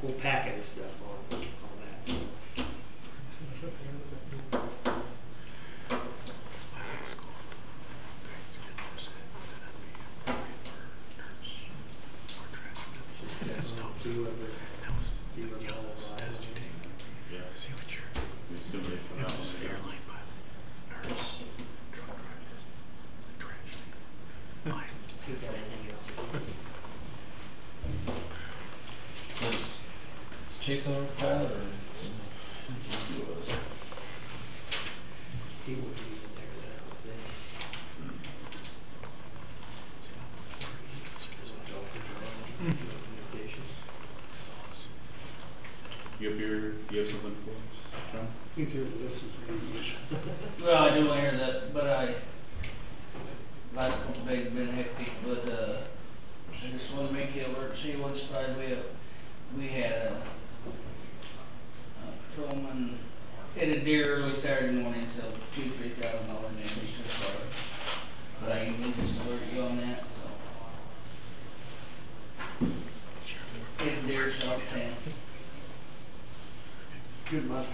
whole packet of stuff on that. Chief on the crowd, or? He would be in there now. You have something for us, John? He's here to listen. Well, I do want to hear that, but last couple days have been hectic, but, I just want to make you alert, see what side we had a patrolman hit a deer early Saturday morning, so $2,000-3,000 damage so far.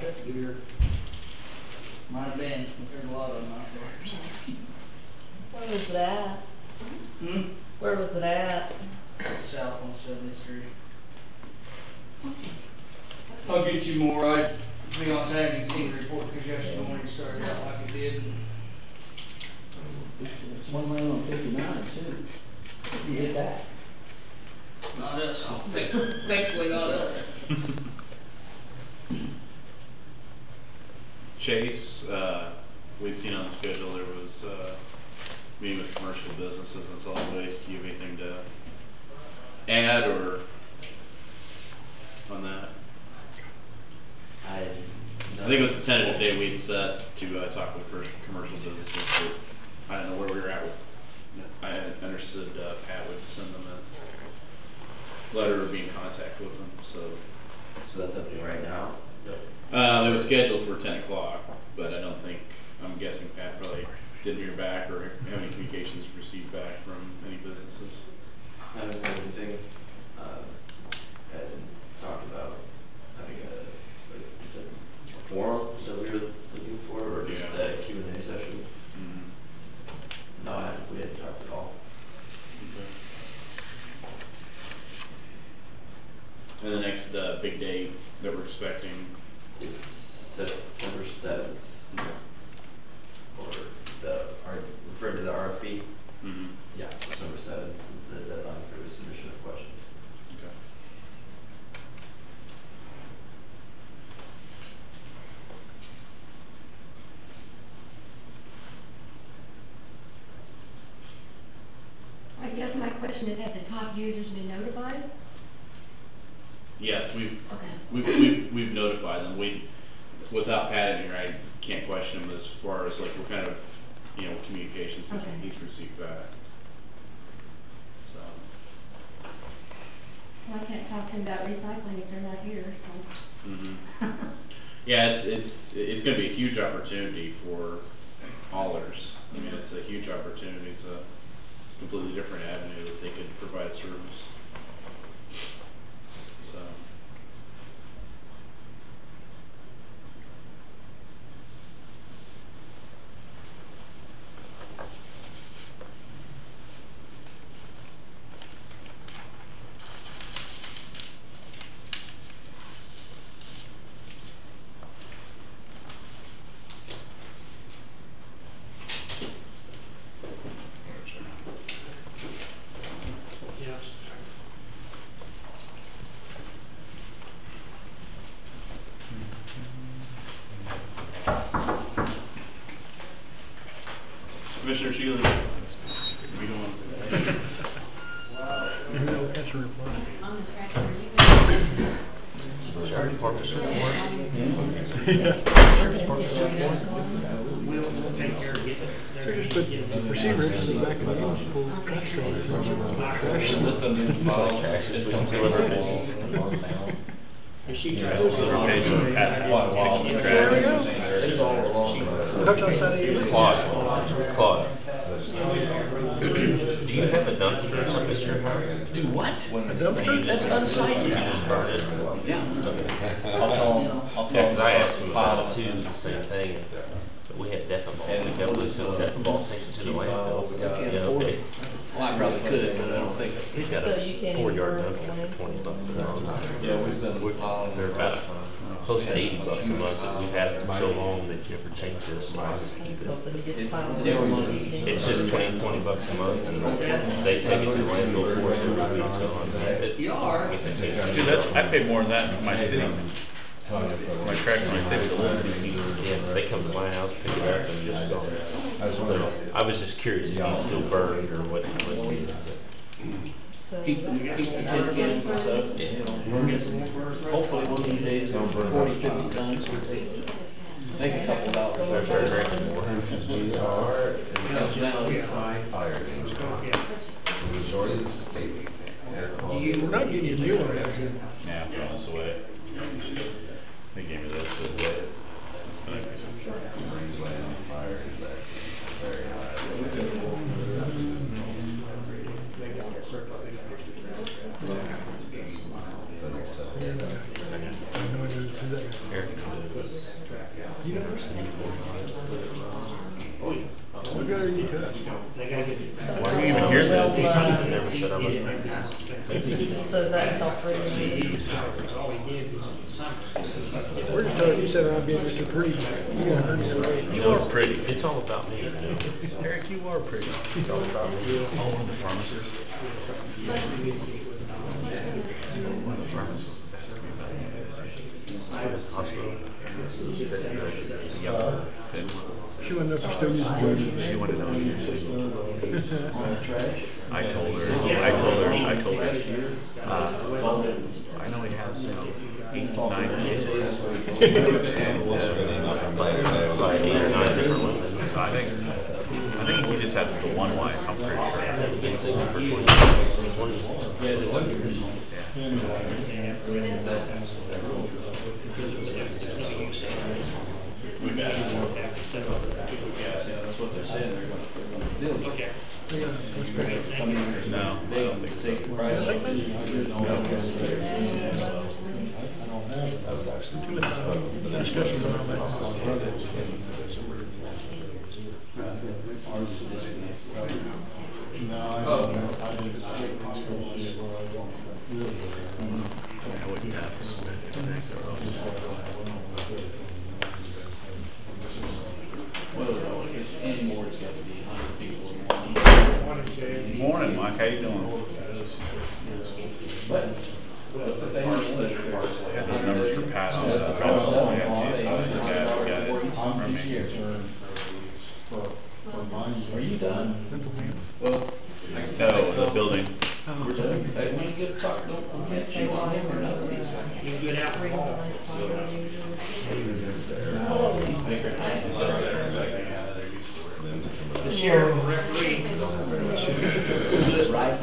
Deer. Might have been, but there's a lot of them out there. Where was it at? Where was it at? South on 73. I'll get you more, to be honest, I haven't seen the report, because yesterday morning started out like it did, and It's one way on 59 too. You hit that. not us, thankfully not us. Chase, we've seen on the schedule, there was, meeting with commercial businesses and solid waste. Do you have anything to add or on that? I think it was the tentative day we'd set to, talk with commercial businesses, but I don't know where we were at with, I understood, Pat would send them a letter or be in contact with them, so. So that's happening right now? It was scheduled for 10 o'clock, but I don't think, I'm guessing Pat probably didn't hear back or have any communications received back from any businesses. I haven't heard anything, and talked about having a forum, so we were looking for, or just Yeah. a Q&A session. Mm-hmm. No, we hadn't talked at all. Okay. And the next, big date that we're expecting? It's September 7th. Okay. Or referring to the RFP? Mm-hmm. Yeah, September 7th is the deadline for the submission of questions. Okay. I guess my question is, have the top users been notified? Yes, Okay. we've notified them. Without Pat in here, I can't question him as far as like what kind of, communications Okay. he's received back. So. Well, I can't talk to them about recycling if they're not here, so. Mhm. Yeah, it's going to be a huge opportunity for haulers. I mean, it's a huge opportunity. It's a completely different avenue that they could provide service. So. Yeah. Commissioner Shealy, we don't. On the tractor, are you gonna? Sheriff Department's report? We'll take care of getting there. Receiver is back in the house, pull trash trailer, trash. It's been delivered. And she Yeah, tries. so okay, so Pat, There we go. Coach on Saturday. Claude. Do you have a dumpster at your house? Do what? A dumpster? That's unsightly. You just burn it? Yeah. I'll tell them, Yeah, 'cause I asked him about it too, the same thing, but we had Decibel, we definitely took Decibel, takes it to the landfill. Yeah, okay. Well, I probably could, but I don't think. He's got So a you can't 4-yard even dumpster burn for $20 a month. Yeah, we've been They're about close to $80 a month, but we've had it for so long that you never change this, so I just keep it. Hoping to get filed. It's just $20 a month, and they take it to the landfill for us every week, so I mean, it. You are. See, I pay more than that in my city. My tractor, my city's a little bit cheaper. Yeah, they come to my house, pick it up, and just go. I was just curious if it's still burned or what. So Keep the kids and stuff. Hopefully one of these days, 40, 50 tons, make a couple dollars. They're very ready for it. We are Yeah. fire danger. The majority of the state. We're not getting you new one, is it? Yeah, I'm throwing this away. They gave me this, Fire is very high. I have no idea who that is. Eric, Never said I wasn't making that. So that's all free. All he did was in the summer. We're just talking, you said I'd be Mr. Pretty. You heard me right. You are pretty. It's all about me. Eric, you are pretty. It's all about me. Oh, one of the pharmacists. One of the pharmacists. Hospital. The young She wanted to know if you're still using drugs. She wanted to know if you're using. I told her, I know he has, 8, 9 kids. And, by 8 or 9 different women. So I think he just has the one wife, I'm pretty sure. For 20 years. That's what they're saying, they're gonna do. Okay. No, I don't think so. Discussion around that. I wouldn't have. Morning, Mike, how you doing? I had those numbers for Pat on the Are you done? Well, No, the building. we're done. Hey, when you get a talk, don't forget to on him or another. You get out in the hall. The sheriff will referee. Right.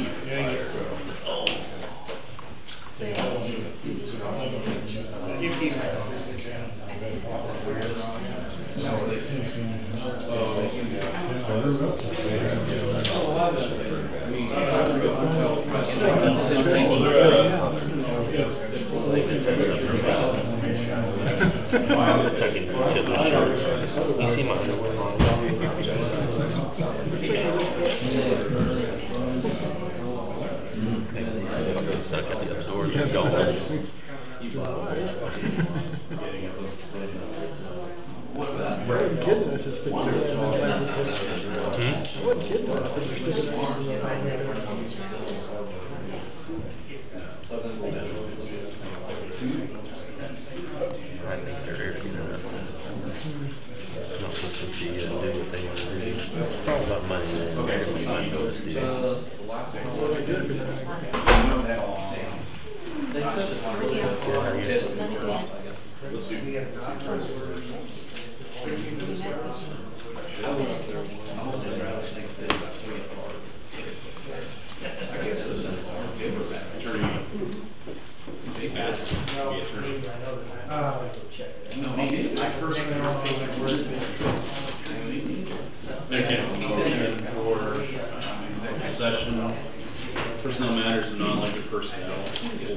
Personnel matters and non-elected personnel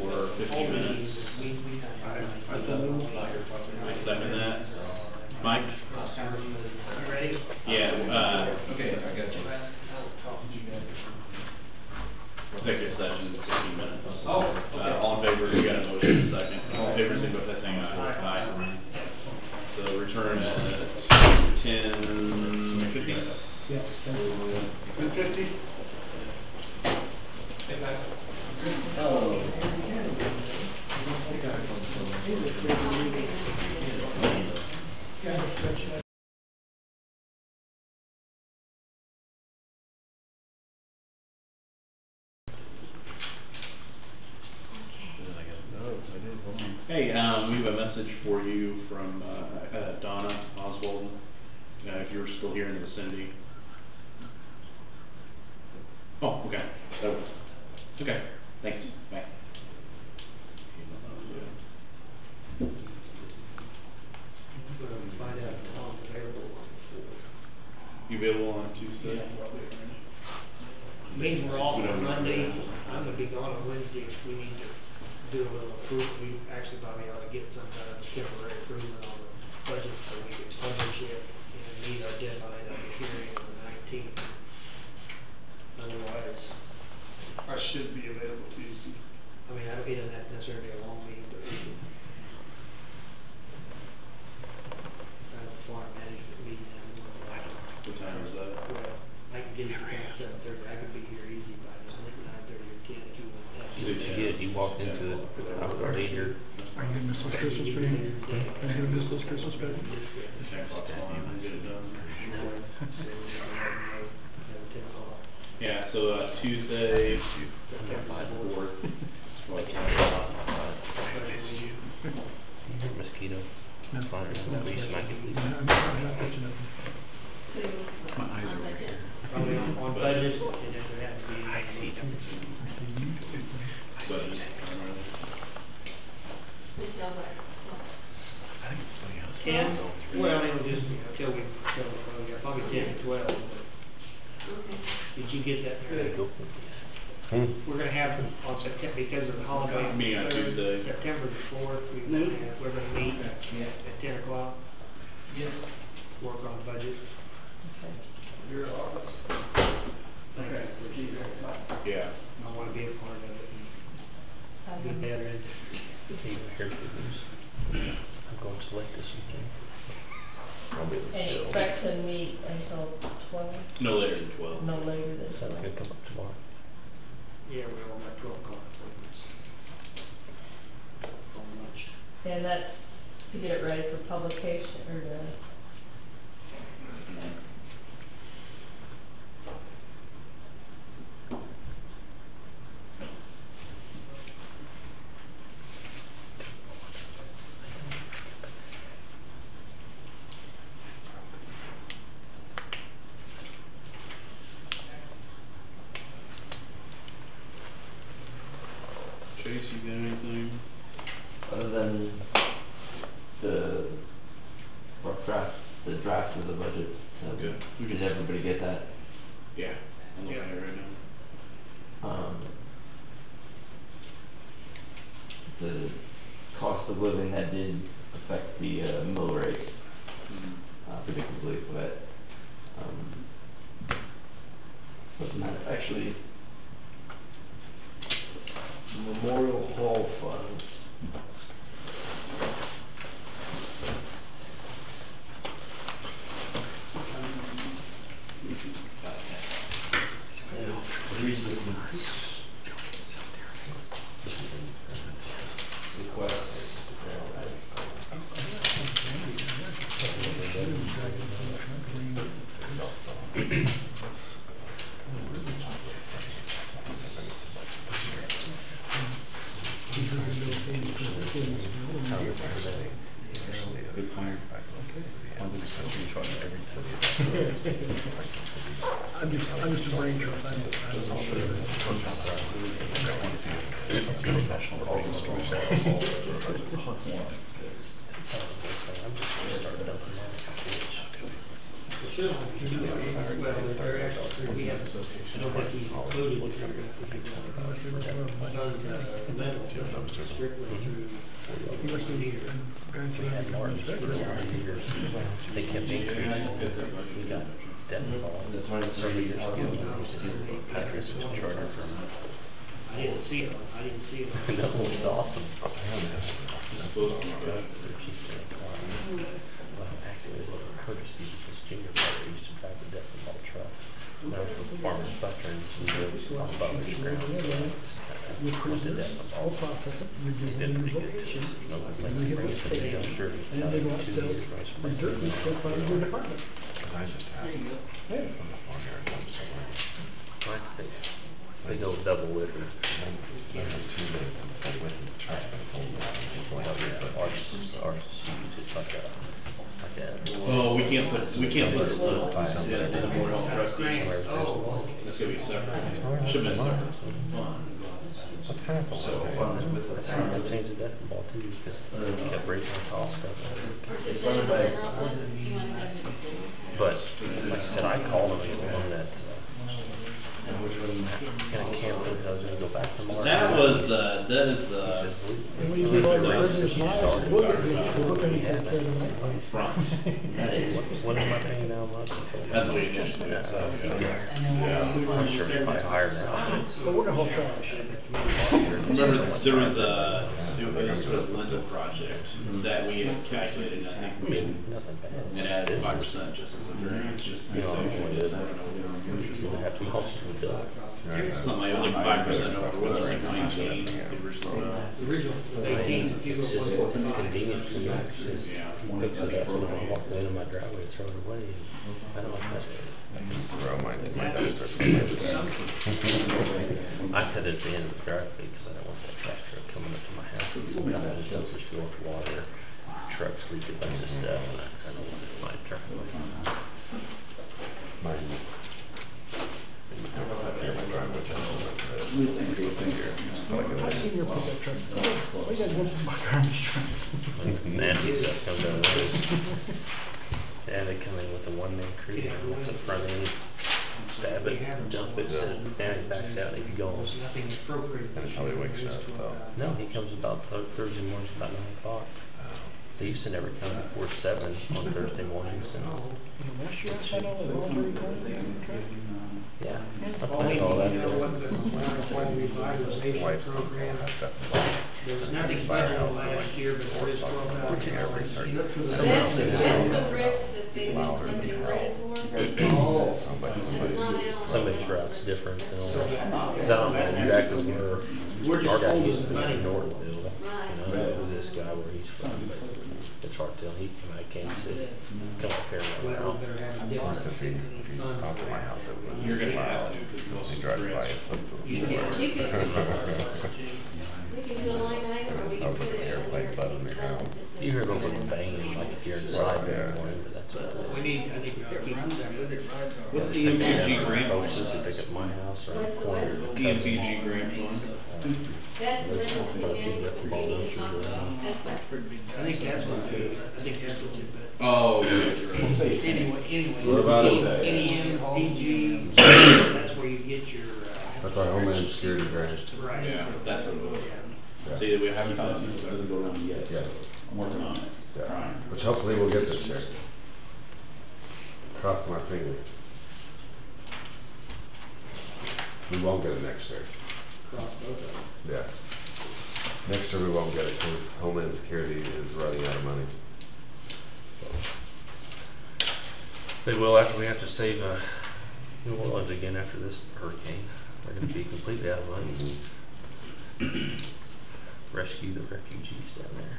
for 15 minutes. I second that. Mike? You ready? Yeah, Okay, I got you. executive session, 15 minutes. Oh, okay. All in favor, you got a motion, second. All in favor, signify by saying aye. Aye. So return at 10:50? Yes. 10:50? Hey, we have a message for you from Donna Oswald, if you're still here in the vicinity. Oh, okay. That was, okay, thanks. Bye. Find out if Tom's available on the fourth. You available on Tuesday? Means we're off on Monday. I'm gonna be gone on Wednesday if we need to do a little approval. We actually probably ought to get some kind of temporary improvement on the budget so we can publish it and meet our deadline of the hearing on the 19th. Otherwise, walked into it, I was already here. Are you gonna miss those Christmas trees? Are you gonna miss those Christmas trees? 10 o'clock's fine, I'll get it done. Yeah, so, Tuesday, September 4th. Mosquito. No. Fine, at least I can leave. I'm not touching it. My eyes are right here. Probably on budget, it doesn't have to be. Budget, Michelle, what? Ten, well, it'll just, till we, probably 10 to 12. Okay. Did you get that? Mary? We're gonna have on September, because of the holiday. Me on Tuesday. September the 4th, we're gonna meet at 10 o'clock. Yes. Work on budget. You're all right. Okay, we'll keep it. yeah. I wanna be a part of it and get better at it. Hey, here's good news. I'm going to Lake this weekend. I'll be able to And chill. expect to meet until 12, No later than 12. no later than So I 12. could come up tomorrow. Yeah, we're on that 12 o'clock appointments. On lunch. And that's to get it ready for publication, or the, Chase, you got anything? Other than the rough draft, the draft of the budget. Good. Did everybody get that? Yeah, I'm looking at it right now. The cost of living, that did affect the mill rate, predictably, but, wasn't that actually Memorial Hall Fund? I'm just a brain trust. I'm not sure. They kept increasing. We got debt involved. That's why it's 30 years ago. We used to do Patrick's charter from. I didn't see it, That was awesome. Supposed to be good. Well, actually, it was a courtesy because Junior Parker used to drive the debt involved truck. And I was with the farmer's veterans and they were on about his ground. Went to debt involved. He's been pretty good to us. You know, like he brings the big dumpster. And then they go out and sell the dirt and stuff out of your department. I just have from the farmyard dump somewhere. They go double with her. Two days, I'm with the trash bin full of Ours is it's like a. Oh, we can't put the Memorial Hall trustee. Oh. That's gonna be separate. Should've been separate. What's happened? So, I changed the decimal too, because they kept raising the cost of it. But, like I said, I called him, the one that, and I can't believe I was gonna go back tomorrow. That is And we leave all the prisoners lives, we'll get we'll look at it. front. What am I paying now a month? That's what you initially said. I'm sure it's probably higher now. But we're gonna hold charge. Remember, there was a sort of Linda project that we had calculated, and I think we Nothing bad. it added 5% just as a variance, just to be safe. I don't know. You're gonna have to cost me bill. Something like 5% over, what's it, 19, the original amount? The original was 18, if you go It's just 1.5. convenient for me, it's just Yeah. fix it up when I walk into my driveway and throw it away, I don't like that. Throw my dumpster. I cut it at the end of the driveway because I don't want that tractor coming up to my house. Sometimes the dumpster's filled with water, trucks leak a bunch of stuff, and I don't want it in my driveway. Mine. I've seen your pickup truck. We got one for my garbage truck. Nasty stuff comes out of those. Yeah, they come in with a one-man crew, with the front end, stab it, dump it, and he backs out, and he goes. There's nothing appropriate. And it probably wakes up, though. No, he comes about Thursday mornings about 9 o'clock. They used to never come before 7 on Thursday mornings, and Last year I sat on the laundry truck. yeah, I Well, planned all that. you know what, the Water Revitalization Wife Program, stuff. there was nothing federal last year, but there is $12,000. You look for the. That's the bricks that they need somebody ready for. Oh. Somebody's route's different, you know. 'Cause I don't know exactly where We're just our guy holding used to the be money. in Northville. You know, who this guy where he's from, but it's hard to tell. He come out of Kansas City, come up here and Well, around. they're having different. Off my house, it was. You're gonna have to, because most He of the drives by grants. and flips You can, we can do a line item, or we I'll can put put the it airplane button under. around. You hear a little bit of banging, like if you're inside there in the morning, but that's what it is. We need, I think we ought to keep them separate. What's the Pick it EMPG up, grant folks, fund? to pick up my house or the corner. EMPG grant fund? That's the rental again, that's what I think that's what they, I think that's what they, but. Oh, you're right. Anyway. What about it? NEMPG, that's where you get your, That's our Homeland Security grant. right. Yeah, that's what it was. Yeah. See, we haven't done it, so it doesn't go around yet. Yeah. I'm working on it, Yeah. trying. Which hopefully we'll get this year. Cross my fingers. We won't get it next year. Cross both of them. Yeah. Next year we won't get it because Homeland Security is running out of money. They will after we have to save, New Orleans again after this hurricane. They're gonna be completely out of money. Rescue the refugees down there.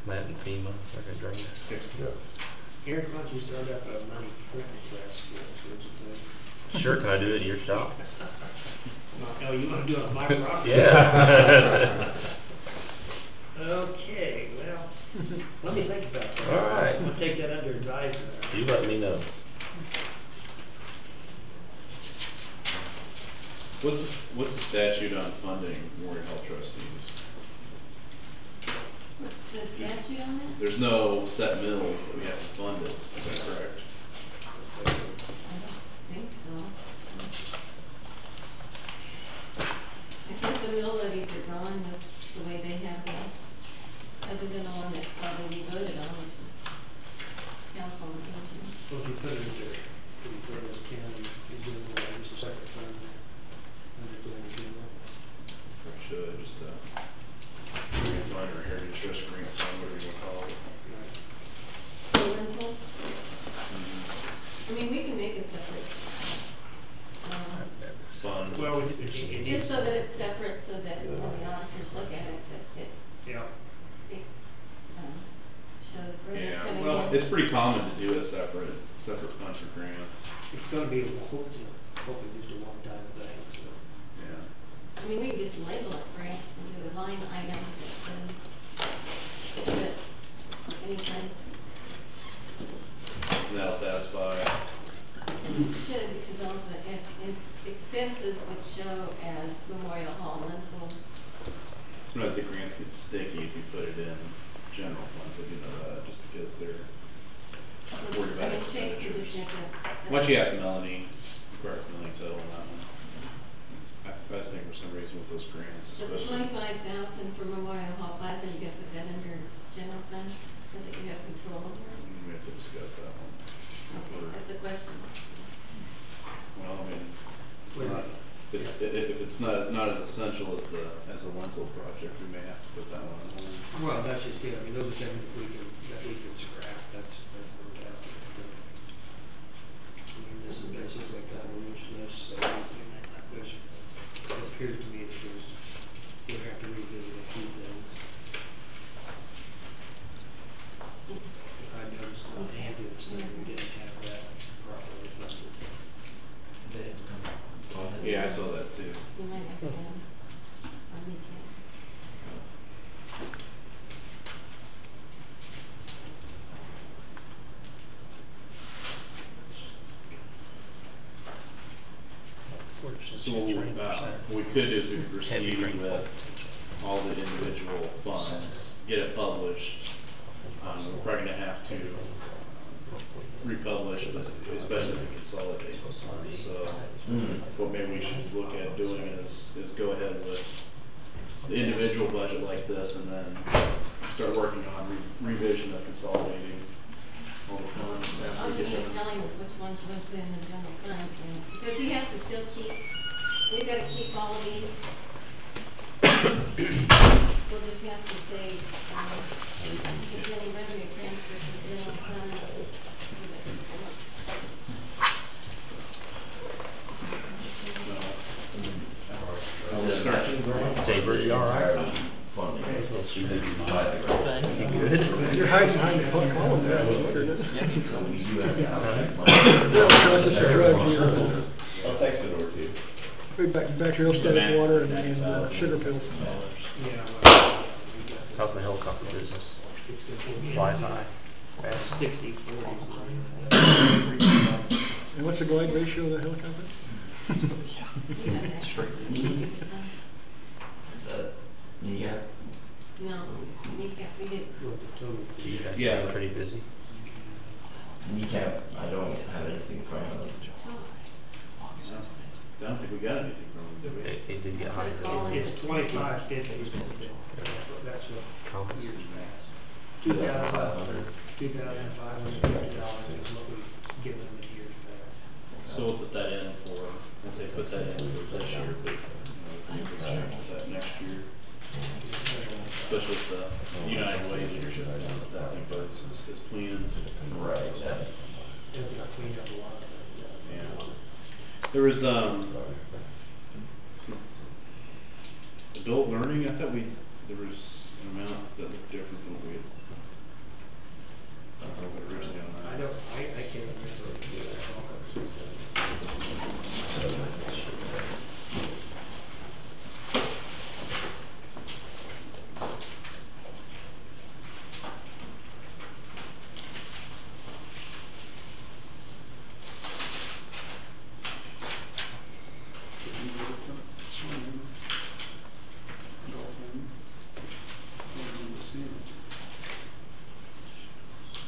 That and FEMA, they're gonna drain us. Yeah. Eric, why don't you start up a money printing press, would you please? Sure, can I do it in your shop? Oh, you wanna do it on my property? Yeah. Okay, well, let me think about that. All right. I'm gonna take that under advisement. You let me know. What's the statute on funding Memorial Health trustees? What's the statute on it? There's no set mill that we have to fund it, is that correct? I don't think so. I think the mill levies are gone, that's the way they have them, other than the one that's probably voted on, which is council on aging. Well, if you put it in there, if you put it as county, you do it as a separate fund, under the general. Or should, just, grant fund or heritage trust grant fund, whatever you wanna call it. Right. The rental, I mean, we can make it separate. Fund. Well, it Just so that it's separate, so that when the auditors look at it, that it, yeah. shows where it's Yeah, coming well, in. it's pretty common to do a separate fund for grants, It's gonna be, hopefully just a one-time thing, so. yeah. I mean, we can just label it grants and do a line item that says, that anything, And that'll satisfy, should, because all the expenses would show as Memorial Hall rental. sometimes the grants get sticky if you put it in general funds, if you know that, just because they're worried about I mean, take the expenditures. different. Why don't you ask Melanie, require Melanie to settle on that one? I think for some reason with those grants, So the especially. 25,000 for Memorial Hall Plaza, you gotta put that under general fund, so that you have control over it. We have to discuss that one. Okay, that's a question. Well, I mean, Well, not, if it's not as essential as the lentil project, we may have to put that one on hold. Well, that's just it, I mean, those are things that we can scrap, that's no doubt. I mean, this is basically kind of a wish list, so we can make that wish that too. You might have to have, I need to. So what we could do is we could proceed with all the individual funds, get it published. We're probably gonna have to republish, but especially if we consolidate. So, what maybe we should look at doing is go ahead with the individual budget like this, and then start working on revision of consolidating all the funds I'll after we just get be them. telling us which ones went in the general fund, and, because he has to still keep, we've gotta keep all of these. We'll just have to say, if any revenue transfer to the general fund. Saber, you all right? You're hiding behind the column there, I was wondering. I'll text it over to you. Bacterial static water and sugar pills. How's the helicopter business? Wi-Fi? Fast? 60/40. And what's the glide ratio of the helicopter? Yeah. No, kneecap, we did. You guys Yeah. been pretty busy? Kneecap, I don't have anything for him. I don't think we got anything from them, did we? It did get higher. It's 25/50, that's what years past. $2,500. $2,550 is what we've given them in years past. So we'll put that in for, once they put that in for this year, but, we can put that next year. Especially with the United Way leadership, that thing, but it's clean. Right, yeah. It's not cleaned up a lot of it. Yeah. There was, adult learning, I thought there was an amount that looked different than what we had. Originally on that. I can't remember.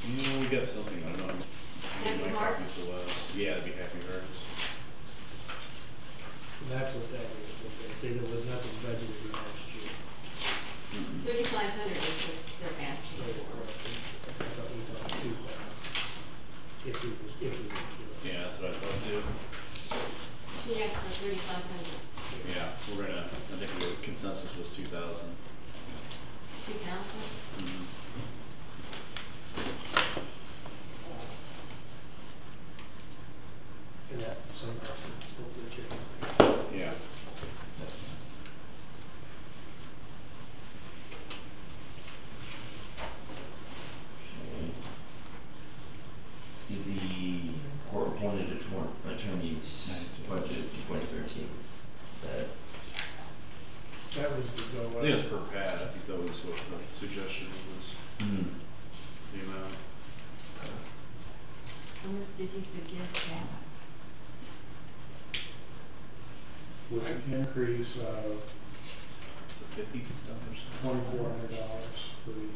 We got something, I don't know. Happy Hearts? Yeah, it'd be Happy Hearts. That's what that is, what they say, there was nothing budgeted last year. 3,500 is what they're asking So, for. I thought we thought 2,000, if we was do it. Yeah, that's what I thought too. She asked for 3,500. Yeah, I think the consensus was 2,000. 2,000? Mm-hmm. And that, some person spoke to the chicken. Yeah. Did the court appointed attorney's budget in 2013? That was to go I up. think it's per pad, I think that was what the suggestion was, the amount. How much did you suggest that? With an increase of $50 or something? $2,400 for the,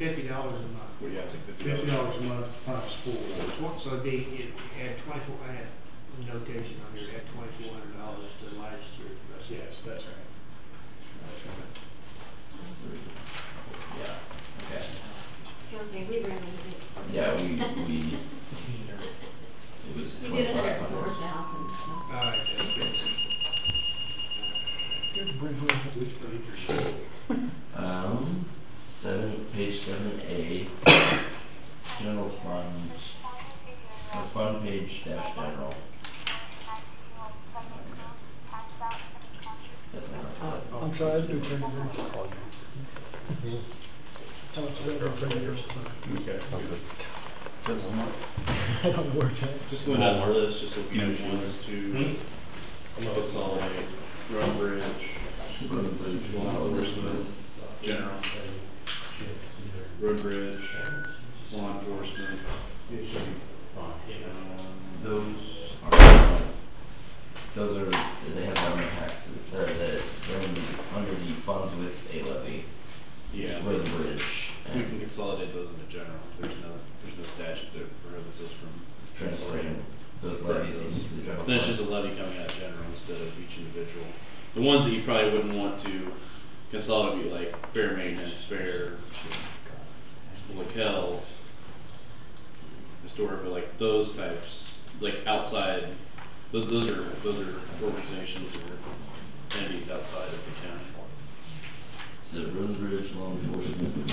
$50 a month. Well, yeah, I think $50 a month times 4. So it'd be, it had 24, I had a notation on here, it had $2,400 to last year. Yes, that's right. Yeah, okay. Okay, we ran with it. Yeah, it was We did 104,000, 2,500. so. All right, that's good. Page 7A, general fund, fund page dash general. I'm sorry, I do turn it in. Tell us about it for years. Okay. I don't work that. Just going down the list, just looking at ones to consolidate, road and bridge, law enforcement, general, road bridge, law enforcement. Those are, they have government taxes, they're under the funds with a levy, Yeah. road and bridge. We can consolidate those into general, there's no statute that prohibits us from Transferring those levies into the general Then it's fund. just a levy coming out of general instead of each individual. The ones that you probably wouldn't want to consolidate, like fair maintenance, fair, public health, historic, but like those types, like outside, those are organizations or entities outside of the county. The road and bridge, law enforcement,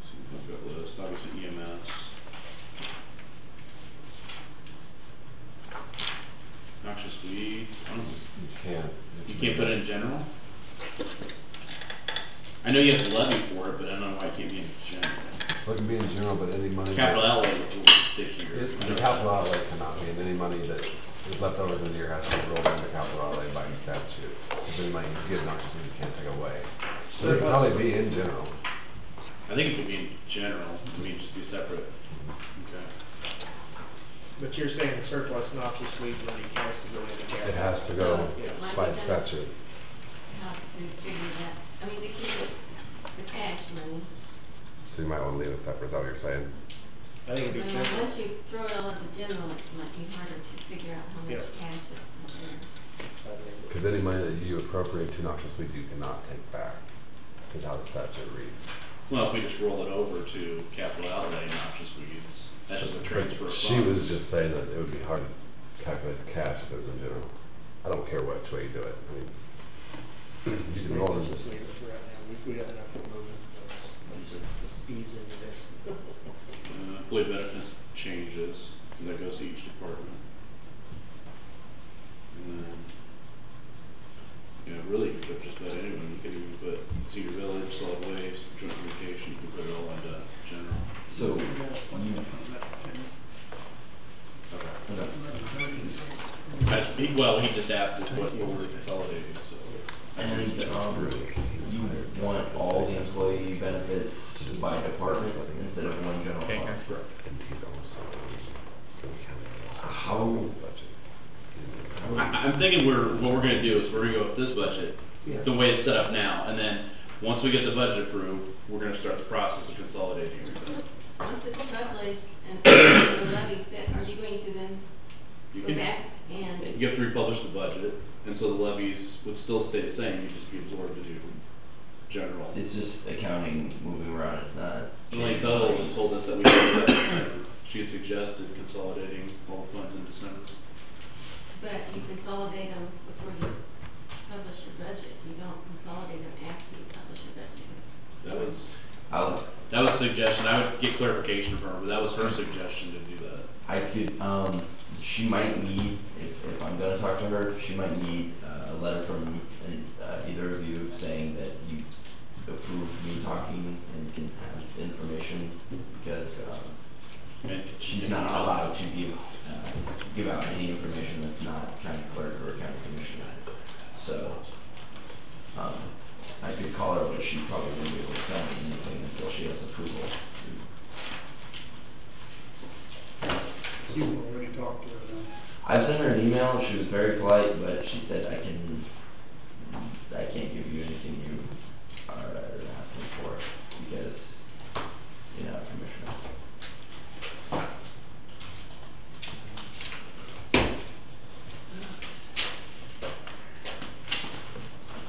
So we've got list, obviously EMS. Noxious weeds, I don't know. You can't put it in general? I know you have to levy for it, but I don't know why it can't be in general. Well, it can be in general, but any money. Capital outlay is a little stickier. The capital outlay cannot be, and any money that is left over in the year has to be rolled into capital outlay by statute. If any money you give, noxious weeds you can't take away. So it can probably be in general. I think it could be in general, I mean, just be separate. Okay. But you're saying the surplus noxious weed money has to go into capital? It has to go Yeah. by statute. How to figure that, I mean, they keep it, the cash money. So you might want to leave it separate, is that what you're saying? I think it'd be Well, simple. once you throw it all into general, it might be harder to figure out how much Yeah. cash is in there. Because any money that you appropriate to noxious weeds, you cannot take back, is how the statute reads. Well, if we just roll it over to capital outlay, noxious weeds, that's just a transfer of funds. She was just saying that it would be hard to calculate the cash if it was in general. I don't care which way you do it, I mean, you can roll Let's it. just leave it for right now, we got enough to move it, let's just ease into this. Employee benefits changes, and that goes to each department. And then, really, you could put just about anyone, you could even put senior village, solid waste, joint communication, you could put it all into general. so, you, Well, he just asked us what we're consolidating, so. and, you want all the employee benefits by department instead of one general fund? How? I'm thinking what we're gonna do is we're gonna go with this budget, the way it's set up now, and then, once we get the budget approved, we're gonna start the process of consolidating everything. Once it's published and the levy set, are you going to then You go can, back and? you have to republish the budget, and so the levies would still stay the same, you'd just be absorbed into general. It's just accounting moving around, it's not. Elaine Tuttle told us that we should do that in December. She had suggested consolidating all the funds in December. But you consolidate them before you publish your budget, you don't consolidate them after you publish your budget. That was I'll, a suggestion, I would get clarification from her, but that was her suggestion to do that. I could, she might need, if I'm gonna talk to her, she might need a letter from either of you saying that you approve me talking and can have information, because, she's not allowed to give out any information that's not county clerk or county commissioner. So, I could call her, but she probably wouldn't be able to tell me anything until she has approval. You already talked to her then? I sent her an email, she was very polite, but she said I can't give you anything you are asking for, because you're not a commissioner.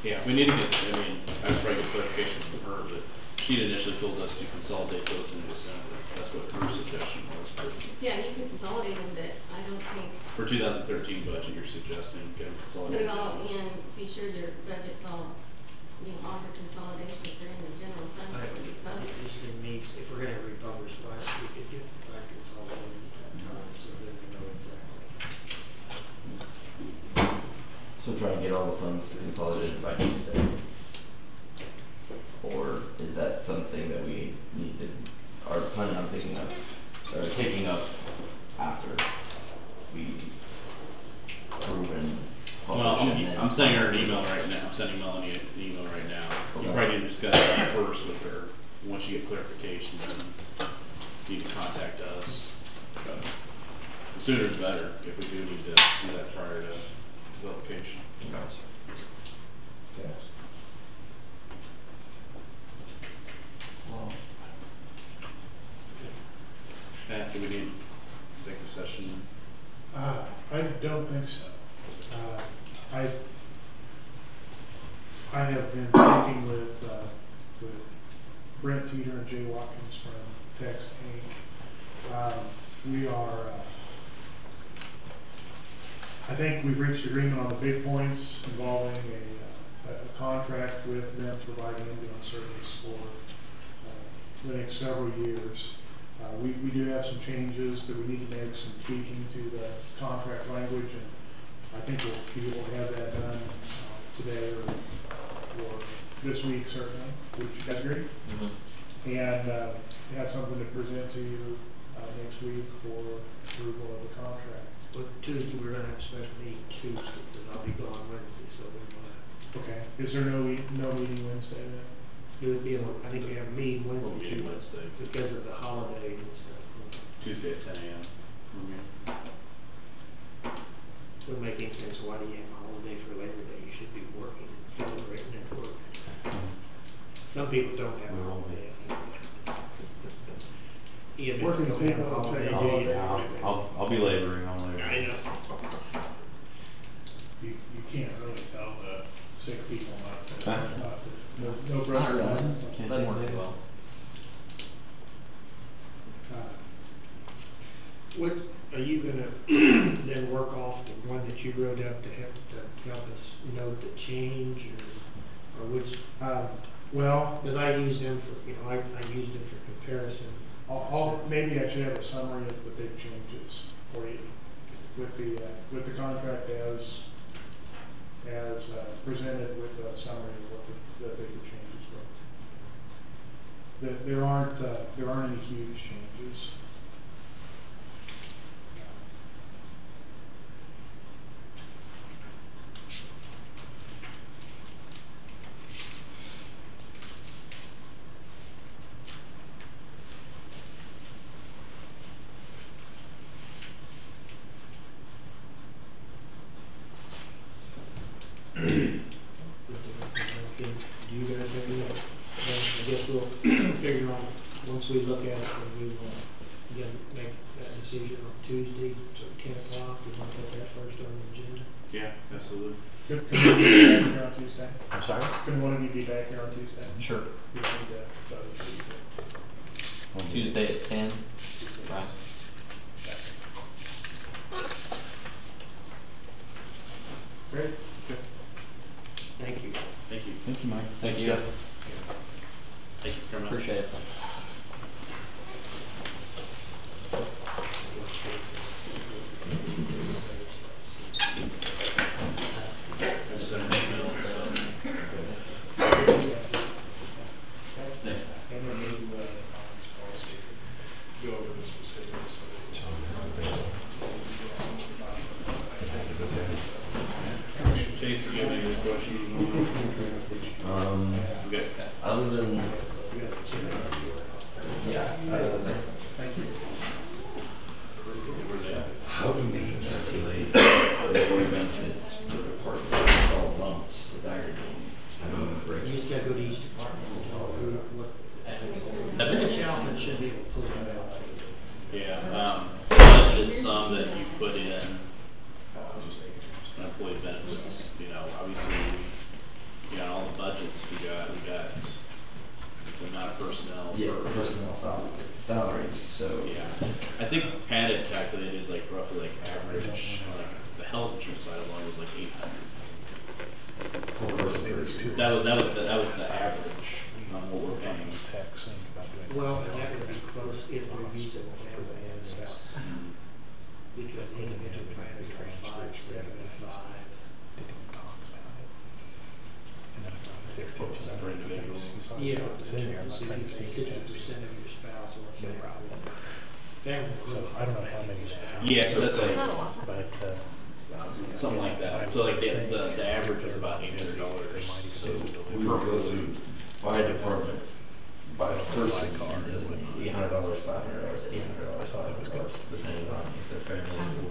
Yeah, we need to get, I would probably get clarification from her, but she'd initially told us to consolidate those in December. That's what her suggestion was. Yeah, you can consolidate them, but I don't think, For 2013 budget, you're suggesting get them put consolidated. it all in, be sure your budget's all, all your consolidations are in the general fund I that will be published. just needs, if we're gonna republish last, we could get the back consolidated at that time, so then we know exactly. So try and get all the funds consolidated by Tuesday. Or is that something that we need to, are planning on picking up sooner's better, if we do need to do that prior to publication. Yes. Well, Pat, do we need executive session? I don't think so. I have been speaking with Brent Teeter and Jay Watkins from Tex Inc. We are, I think we've reached agreement on the big points involving a contract with them providing ambulance service for the next several years. We do have some changes that we need to make, some tweaking to the contract language, and I think we'll be able to have that done today or this week certainly. Would you guys agree? Mm-hmm. And have something to present to you next week for approval of the contract. Well, Tuesday, we're gonna have a special meeting Tuesday, because I'll be gone Wednesday, so we might. Okay. Is there no meeting Wednesday then? It would be, I think we have a meeting We'll Wednesday. meet Wednesday, Because of the holiday and stuff. Tuesday at 10 a.m. Wouldn't make any sense, why do you have a holiday for Labor Day? You should be working, celebrating at work. Some people don't have a holiday. Yeah, but Working don't have a people don't holiday, take do you? I'll be laboring on Labor Day. I know. You can't really tell the sick people not to, no not pressure really. on. Doesn't work too well. What, are you gonna then work off the one that you wrote up to help us note the change, or which, Well, because I use them for, I use them for comparison. maybe I should have a summary of the big changes for you with the contract as presented with a summary of what the bigger changes were. There aren't any huge changes. Do you guys have any, I guess we'll figure out, once we look at it, and we will, again, make that decision on Tuesday, so 10 o'clock, we want to put that first on the agenda. Yeah, absolutely. Can one of you be back here on Tuesday? I'm sorry? Can one of you be back here on Tuesday? Sure. We need to vote Tuesday. Tuesday at 10? Right. Great. Thank you. Thank you. Thank you, Mike. Thank you. Thank you very much. Appreciate it. I just sent an email, And then maybe we'll go over the specifics. Chase, do you have any questions? Okay. Other than, Thank you. Where they at? open meetings are too late. Before benefits, the department, all months, the dagger game. I don't know, break. You just gotta go to each department and tell who, what. I think Mr. Shelton should be able to pull that out. Yeah, budget sum that you put in, employee benefits, obviously, all the budgets we got the amount of personnel. Yeah, per- personnel salaries, so. Yeah, I think Pat had calculated roughly average, the health insurance side alone was 800. That was the average on what we're paying. Well, and that would be close if we're using the family and stuff. Because the individual plan is like 575. For individuals. Yeah, so you take 50% of your spouse or family. Family. I don't know how many they have. Yeah, so that's But, something like that. So the average is about $800. So we would go to fire department, by a person, $800, $500, $800, $500, depending on if they're family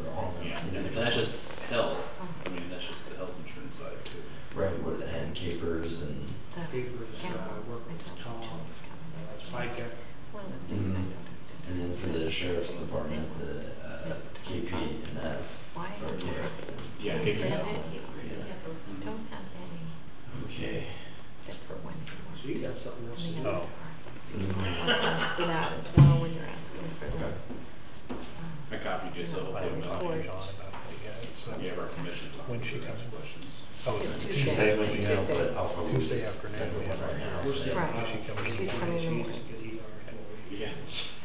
just so I hopefully haven't we'll talked to John about that yet, so. we have our commissions on When she to ask comes? questions. Oh, It's Tuesday, Tuesday. we have, Tuesday. but I'll probably. Tuesday afternoon we have right now. Right. She comes in the She's morning. coming in the morning, Because he's our employee. Yeah,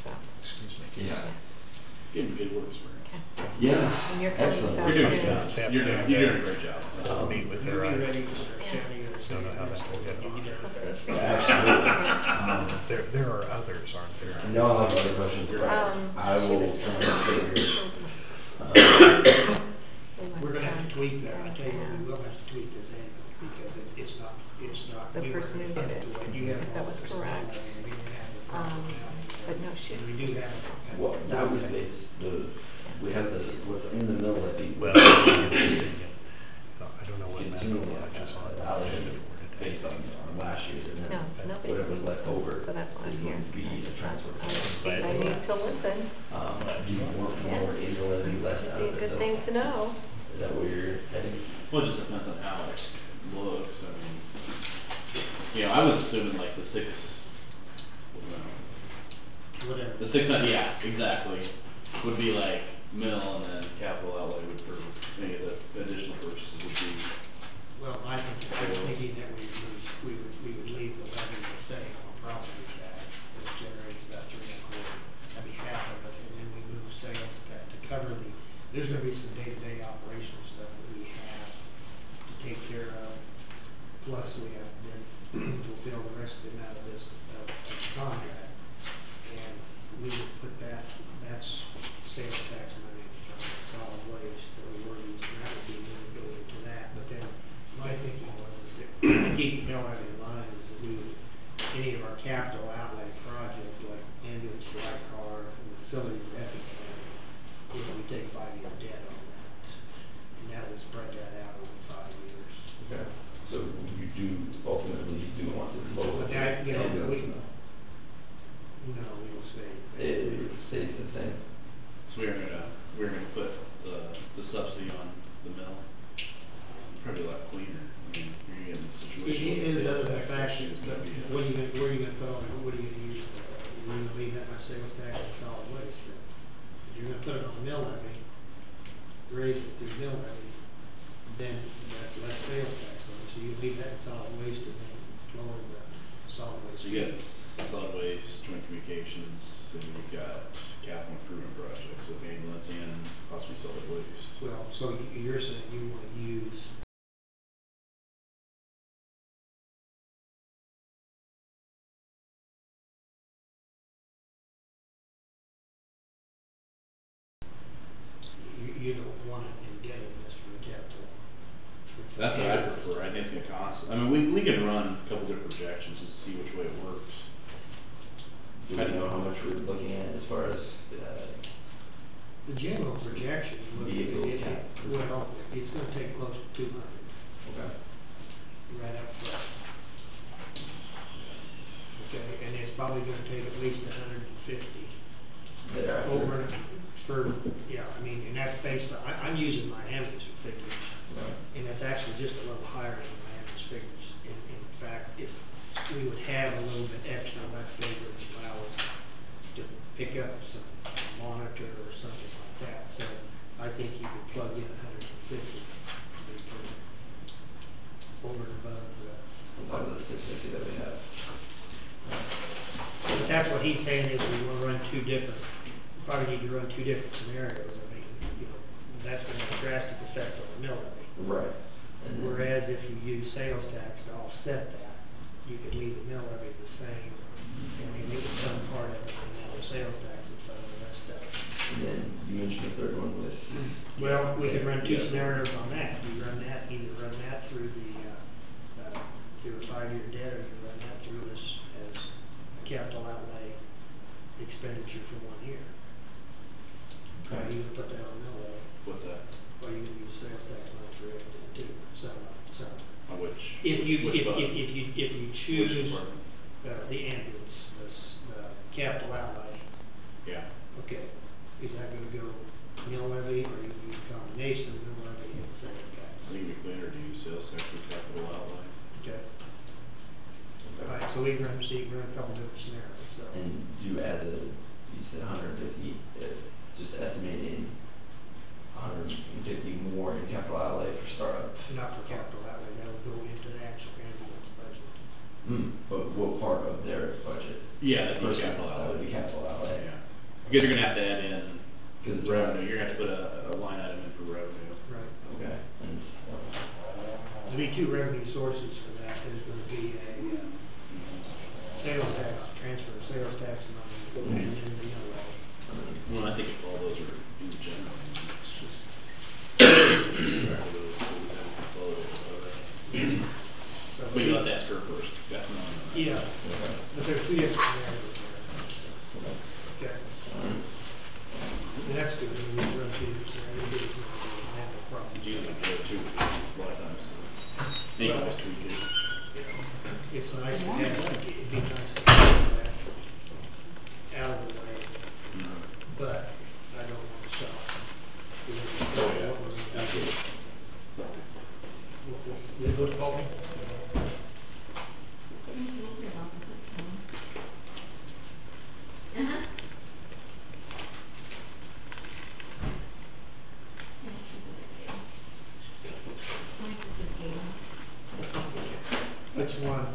so, Excuse me. Yeah. getting good work experience. okay. Yeah. And you're coming Excellent. this You're doing a good afternoon. job. You're doing a great job. I'll meet with her. You'll be I ready to start counting it. don't know how that will get on. Absolutely. There are others, aren't there? And y'all have other questions? I will come and sit here. We're gonna have to tweak that, I tell you, what, we will have to tweak this annually, because it's not, The we person who weren't did it. to what you have. That was correct. And we didn't have the proper accounting. But no, she. And we do have. Well, that was based, we have what's in the middle of the. Well, I don't know what medical lodge is on. Allocated based on last year's, and then No, nobody. whatever's left over So that's why is I'm here. going to be a transfer. But- I need to listen. Do you want more in the levy, less out Be of a it? good thing to know. Is that where you're heading? Well, it just depends on how it looks, I mean, you know, I was assuming like the six, Whatever. the 600, yeah, exactly, would be like mill, and then capital outlay would for any of the additional purchases would be, Well, I was thinking that we would leave the levy the same on property tax, which generates about 3.25, that'd be half of it, and then we move sales tax to cover there's gonna be some day-to-day operational stuff that we have to take care of, plus we have to then fulfill the rest of the amount of this, contract, and we would put that's sales tax money from solid waste that we were using, that would be money going into that, but then my thinking was is that to keep the mill out in line is that we would, any of our capital outlay projects like ambulance, flight car, and the facilities of Epic County, if we take 5-year debt on that, and that would spread that out over 5 years. Okay, so you do ultimately do want to lower But the that, you know, ambulance amount. No, we will stay. It stays the same. so we're gonna put the subsidy on the mill. Probably a lot cleaner, I mean, you're getting a situation. It is other than the fact is that, gonna be where are you gonna put on, what are you gonna use, you're gonna leave that by sales tax and solid waste, then. If you're gonna put it on the mill levy, raise it through mill levy, then that's less sales tax on it, so you leave that in solid waste and then lower the solid waste. So you get solid waste, joint communications, then you've got capital improvement projects, so ambulance and possibly solid waste. Well, so you're saying you wanna use you don't want it indebtedness for the capital. That's what I prefer, I think it's gonna cost, I mean, we can run a couple different projections and see which way it works. Do we know how much we're looking at as far as, The general projection would be, Vehicle it's cap. gonna take close to 200, okay, right up front. Okay, and it's probably gonna take at least 150 thereafter? over, I mean, and that's based on, I'm using my average figures, Right. and it's actually just a little higher than my average figures. In fact, if we would have a little bit extra left over to allow us to pick up some monitor or something like that, so I think you could plug in 150 over and above the. On top of the 650 that we have. But that's what he's saying is we wanna run probably need to run two different scenarios. I mean, you know, that's gonna have a drastic effect on the mill levy. Right. And then- Whereas if you use sales tax to offset that, you could leave the mill levy the same, and you leave some part of it, and then the sales tax and some of the rest of it. And then you mentioned the third one was. Well, we could run two scenarios on that. You run that, either run that through through a 5-year debt, or you run that through as a capital outlay expenditure for 1 year. Or you can put that on mill levy, What's that, or you can use sales tax money for it too, some. on which? If you which fund? choose, Which department? the ambulance, the capital outlay, Yeah, okay, is that gonna go mill levy, or you can use a combination of mill levy and sales tax? I think it'd be cleaner to use sales tax for capital outlay. Okay. Alright, so we can run a couple different scenarios, so. And you add you said 150, just estimating you're gonna have to put a line item in for revenue. Right. Okay. There'll be two revenue sources for that. There's gonna be a, sales tax, transfer of sales tax money, and then the mill levy. Well, I think all those are in general, it's just. track of those, so we haven't consolidated already. So But you'll have to ask her first, that's not. Yeah, but there's two different scenarios there. Okay. And that's good, I mean, we run two different scenarios, it's not gonna have a problem. It's usually good too, a lot of times. They can always tweak it. It's nice to have, it'd be nice to have that out of the way, but I don't want to stop. Oh, yeah, absolutely. What's called? Uh-huh. Which one?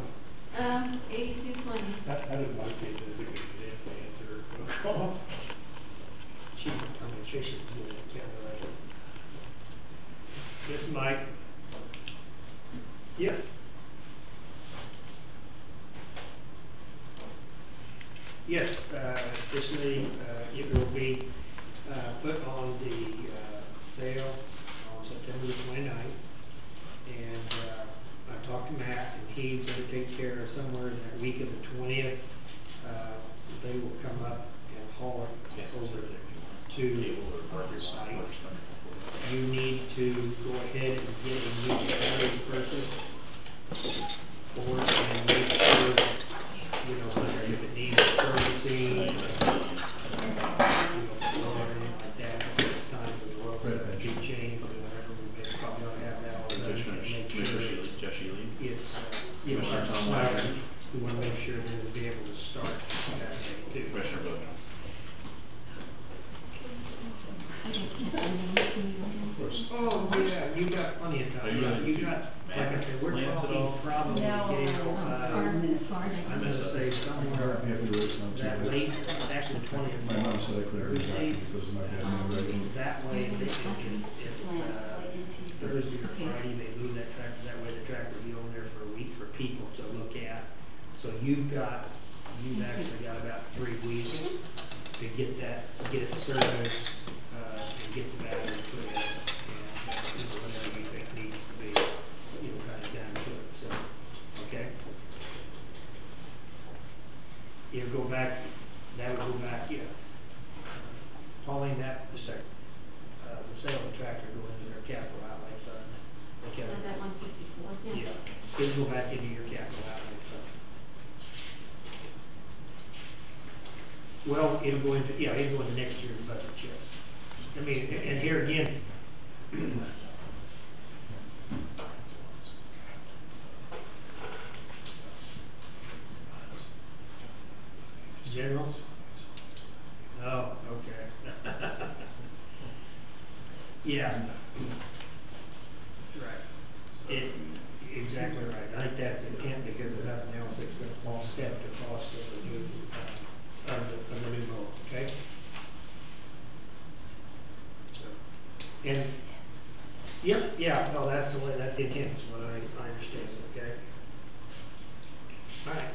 8220. I didn't like it, the answer. She should do it, right. This Mike. Yes. Yes, officially, it will be, put on the, sale on September the 29th. And, I talked to Matt, and he's gonna take care of somewhere in that week of the 20th. They will come up and haul it over to the site. You need to go ahead and get a new battery purchase for it and make sure, you know, if it needs servicing, or anything like that, it's time for the oil to be changed or whatever, we may probably ought to have that all done and make sure Jeff Shealy. it's, you know, Commissioner Tom started. Myers. We wanna make sure that it'll be able to start that day too. Commissioner Bowden. Oh, yeah, you got plenty of time. Are you ready? You got, like I said, we're Plans at all? talking probably, Gail, I'm gonna say somewhere Happy to raise some that too. late, actually 20th. My mom said I couldn't bring it back Thursday. because of my dad being ready. That way, they can, if, Thursday or Friday, they move that tractor, that way the tractor will be on there for a week for people to look at. So you've actually got about 3 weeks to get it serviced, and get the battery put in, and, you know, whatever you think needs to be, you know, kind of done to it, so, okay? You'll go back, that would go back, yeah. Pauline, the sale of the tractor go into their capital outlay fund. Okay. That 154, Yeah, it'll go back into your capital outlay fund. Well, it'll go into next year's budget, yes. I mean, and here again, general? Oh, okay. Yeah. Right. Exactly right. I think that's intent, because if nothing else, it's gonna offset the cost of the new, of the new mower, okay? So, and, yep, yeah, no, that's the way, that's the intent, is what I understand, okay? All right.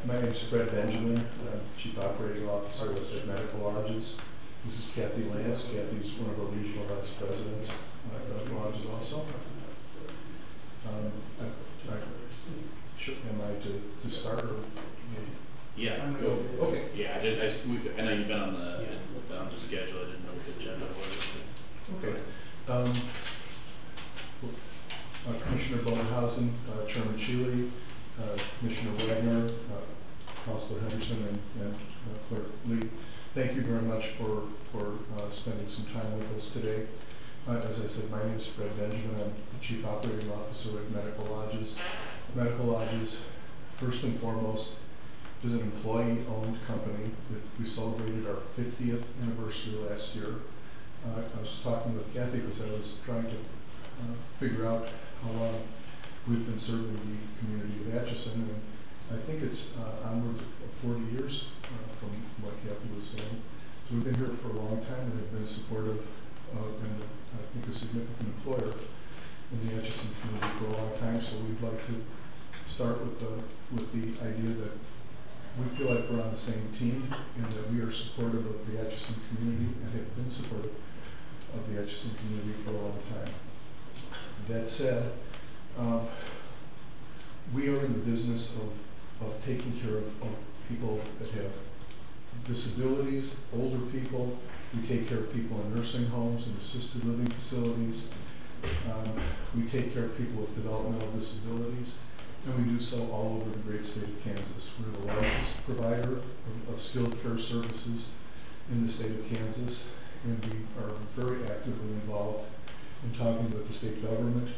My name's Fred Benjamin, I'm Chief Operating Officer at Medical Lodges. This is Kathy Lance. Kathy's one of our regional vice presidents at Medical Lodges also. Am I to start or? Yeah. Okay. Yeah, I know you've been on the schedule, I didn't know what the agenda was. Okay. Commissioner Bonenhausen, Chairman Shealy, Commissioner Wagner, Councilor Henderson, and Clerk Lee, thank you very much for spending some time with us today. As I said, my name is Fred Benjamin. I'm the Chief Operating Officer at Medical Lodges. Medical Lodges, first and foremost, is an employee-owned company. We celebrated our 50th anniversary last year. I was talking with Kathy because I was trying to figure out how long we've been serving the community of Atchison, and I think it's onwards of 40 years from what Kathy was saying. So we've been here for a long time and have been supportive and I think a significant employer in the Atchison community for a long time. So we'd like to start with the idea that we feel like we're on the same team and that we are supportive of the Atchison community and have been supportive of the Atchison community for a long time. That said, we are in the business of taking care of people that have disabilities, older people. We take care of people in nursing homes and assisted living facilities. We take care of people with developmental disabilities, and we do so all over the great state of Kansas. We're the largest provider of skilled care services in the state of Kansas, and we are very actively involved in talking with the state government.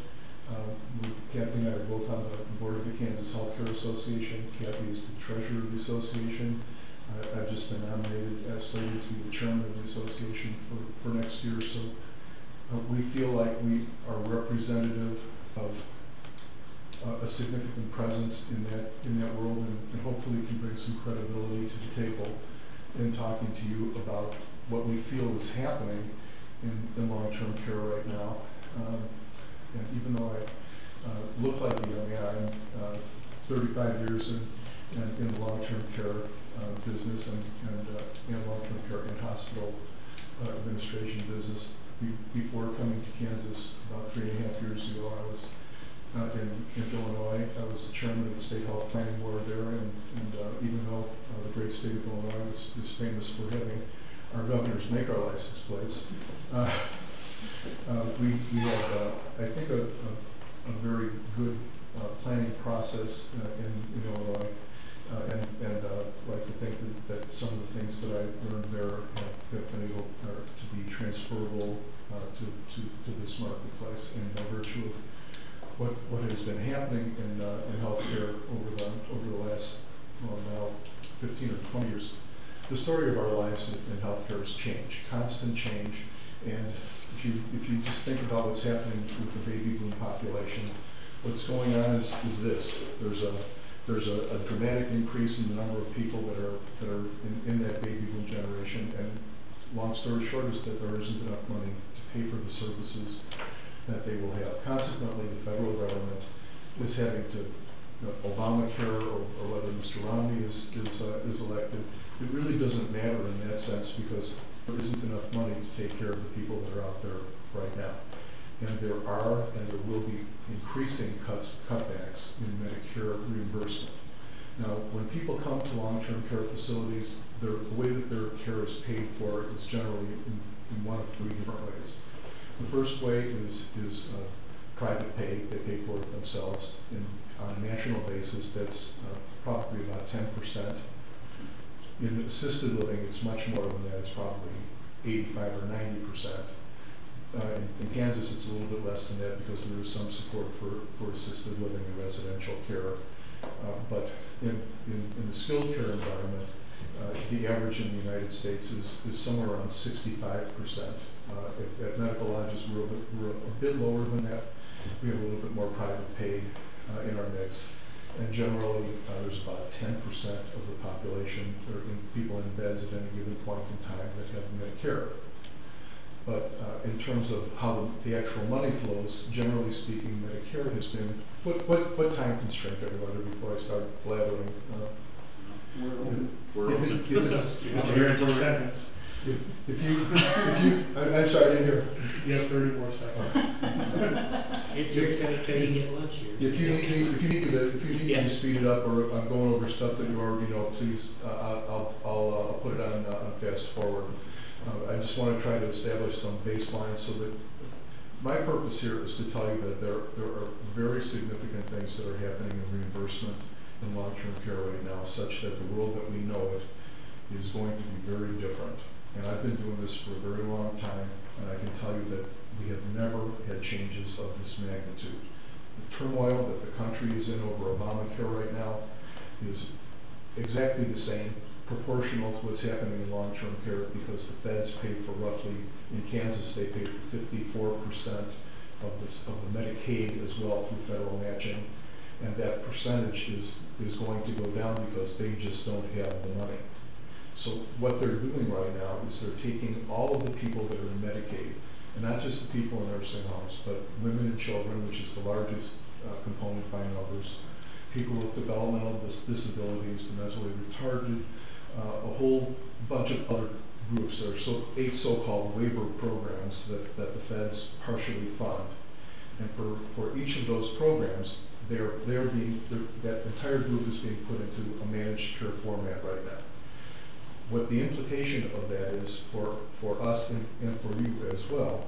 Kathy and I are both on the board of the Kansas Healthcare Association. Kathy is the treasurer of the association. I've just been nominated as slated to be the chairman of the association for next year. So we feel like we are representative of a significant presence in that world, and hopefully can bring some credibility to the table in talking to you about what we feel is happening in long-term care right now. And even though I look like a young man, I'm 35 years in the long-term care business and long-term care in hospital administration business. Before coming to Kansas about 3.5 years ago, I was in Illinois. I was the chairman of the State Health Planning Board there, and even though the great state of Illinois is famous for having our governors make our license plates, we have, I think, a very good planning process in Illinois, and like to think that some of the things that I learned there have been able to be transferable to this marketplace, and by virtue of what has been happening in healthcare over the last, well, now 15 or 20 years. The story of our lives in healthcare has changed, constant change, and if you just think about what's happening with the baby boom population, what's going on is this: there's a dramatic increase in the number of people that are in that baby boom generation, and long story short is that there isn't enough money to pay for the services that they will have. Consequently, the federal government is having to, Obamacare or whether Mr. Romney is elected, it really doesn't matter in that sense, because there isn't enough money to take care of the people that are out there right now. And there are and there will be increasing cutbacks in Medicare reimbursement. Now, when people come to long-term care facilities, the way that their care is paid for is generally in one of three different ways. The first way is private pay. They pay for it themselves. On a national basis, that's probably about 10%. In assisted living, it's much more than that. It's probably 85 or 90%. In Kansas, it's a little bit less than that because there is some support for assisted living and residential care. But in the skilled care environment, the average in the United States is somewhere around 65%. At medical lodges, we're a bit lower than that. We have a little bit more private pay in our mix. And generally, there's about 10% of the population, or people in beds at any given point in time, that have Medicare. But in terms of how the actual money flows, generally speaking, Medicare has been, what time constraint, everybody, before I start blathering? We're open. I'm sorry, I didn't hear. You have 30 more seconds. It's your turn till you get lunch here. If you need me to speed it up, or I'm going over stuff that you already know, please, I'll put it on fast forward. I just want to try to establish some baseline so that my purpose here is to tell you that there are very significant things that are happening in reimbursement in long-term care right now, such that the world that we know it is going to be very different. And I've been doing this for a very long time, and I can tell you that we have never had changes of this magnitude. The turmoil that the country is in over Obamacare right now is exactly the same proportional to what's happening in long-term care because the feds pay for roughly, in Kansas, they pay for 54% of the Medicaid as well through federal matching. And that percentage is going to go down because they just don't have the money. So what they're doing right now is they're taking all of the people that are in Medicaid, and not just the people in nursing homes, but women and children, which is the largest component by numbers, people with developmental disabilities, the mentally retarded, a whole bunch of other groups. There are 8 so-called waiver programs that the feds partially fund. And for each of those programs, that entire group is being put into a managed care format right now. What the implication of that is for us and for you as well,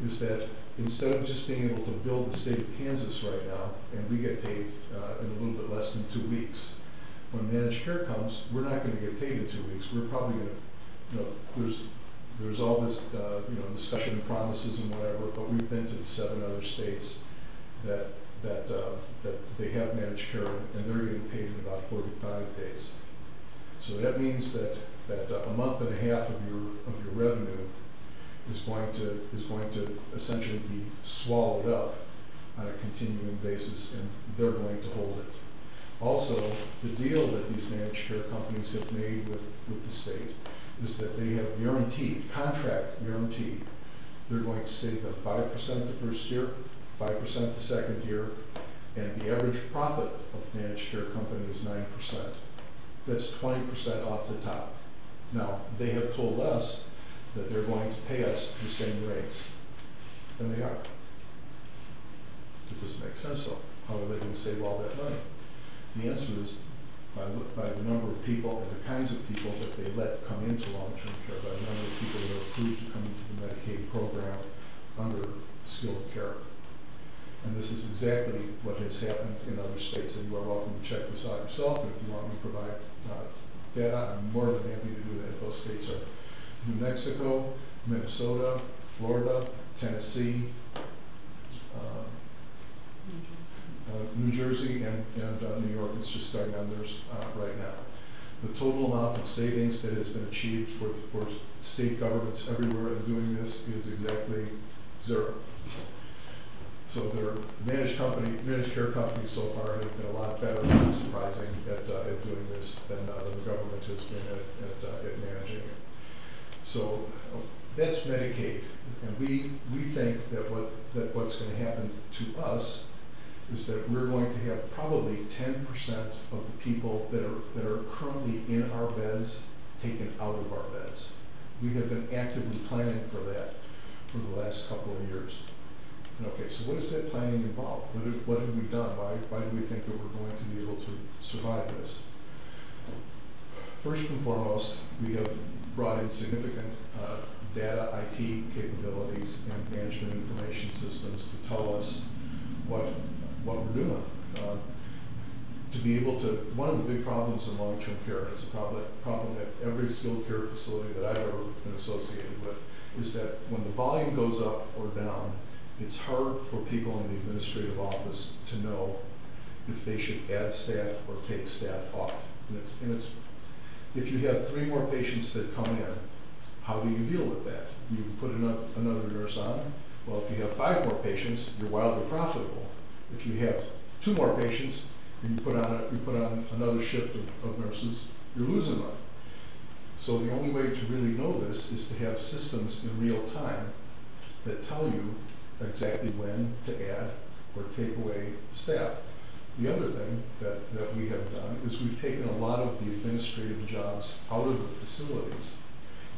is that instead of just being able to bill the state of Kansas right now, and we get paid in a little bit less than 2 weeks, when managed care comes, we're not going to get paid in 2 weeks. We're probably going to, there's all this, discussion and promises and whatever, but we've been to 7 other states that they have managed care, and they're getting paid in about 45 days. So that means that a month and a half of your revenue is going to essentially be swallowed up on a continuing basis, and they're going to hold it. Also, the deal that these managed care companies have made with the state is that they have contract guaranteed. They're going to save them 5% the first year, 5% the second year, and the average profit of managed care company is 9%. That's 20% off the top. Now, they have told us that they're going to pay us the same rates, and they are. It doesn't make sense though. How are they going to save all that money? The answer is by the number of people and the kinds of people that they let come into long-term care, by the number of people that are approved to come into the Medicaid program under skilled care. And this is exactly what has happened in other states, and you are welcome to check this out yourself. And if you want me to provide data, I'm more than happy to do that. Those states are New Mexico, Minnesota, Florida, Tennessee, New Jersey, and New York is just starting on theirs right now. The total amount of savings that has been achieved for state governments everywhere in doing this is exactly 0. So their managed care companies so far have been a lot better, not surprising, at doing this than the government has been at managing it. So that's Medicaid, and we think that what's going to happen to us is that we're going to have probably 10% of the people that are currently in our beds taken out of our beds. We have been actively planning for that for the last couple of years. Okay, so what does that planning involve? What have we done? Why do we think that we're going to be able to survive this? First and foremost, we have brought in significant data IT capabilities and management information systems to tell us what we're doing. To be able to, one of the big problems in long-term care, it's a problem at every skilled care facility that I've ever been associated with, is that when the volume goes up or down, it's hard for people in the administrative office to know if they should add staff or take staff off. And if you have 3 more patients that come in, how do you deal with that? You put another nurse on. Well, if you have 5 more patients, you're wildly profitable. If you have 2 more patients and you put on another shift of nurses, you're losing money. So the only way to really know this is to have systems in real time that tell you exactly when to add or take away staff. The other thing that we have done is we've taken a lot of the administrative jobs out of the facilities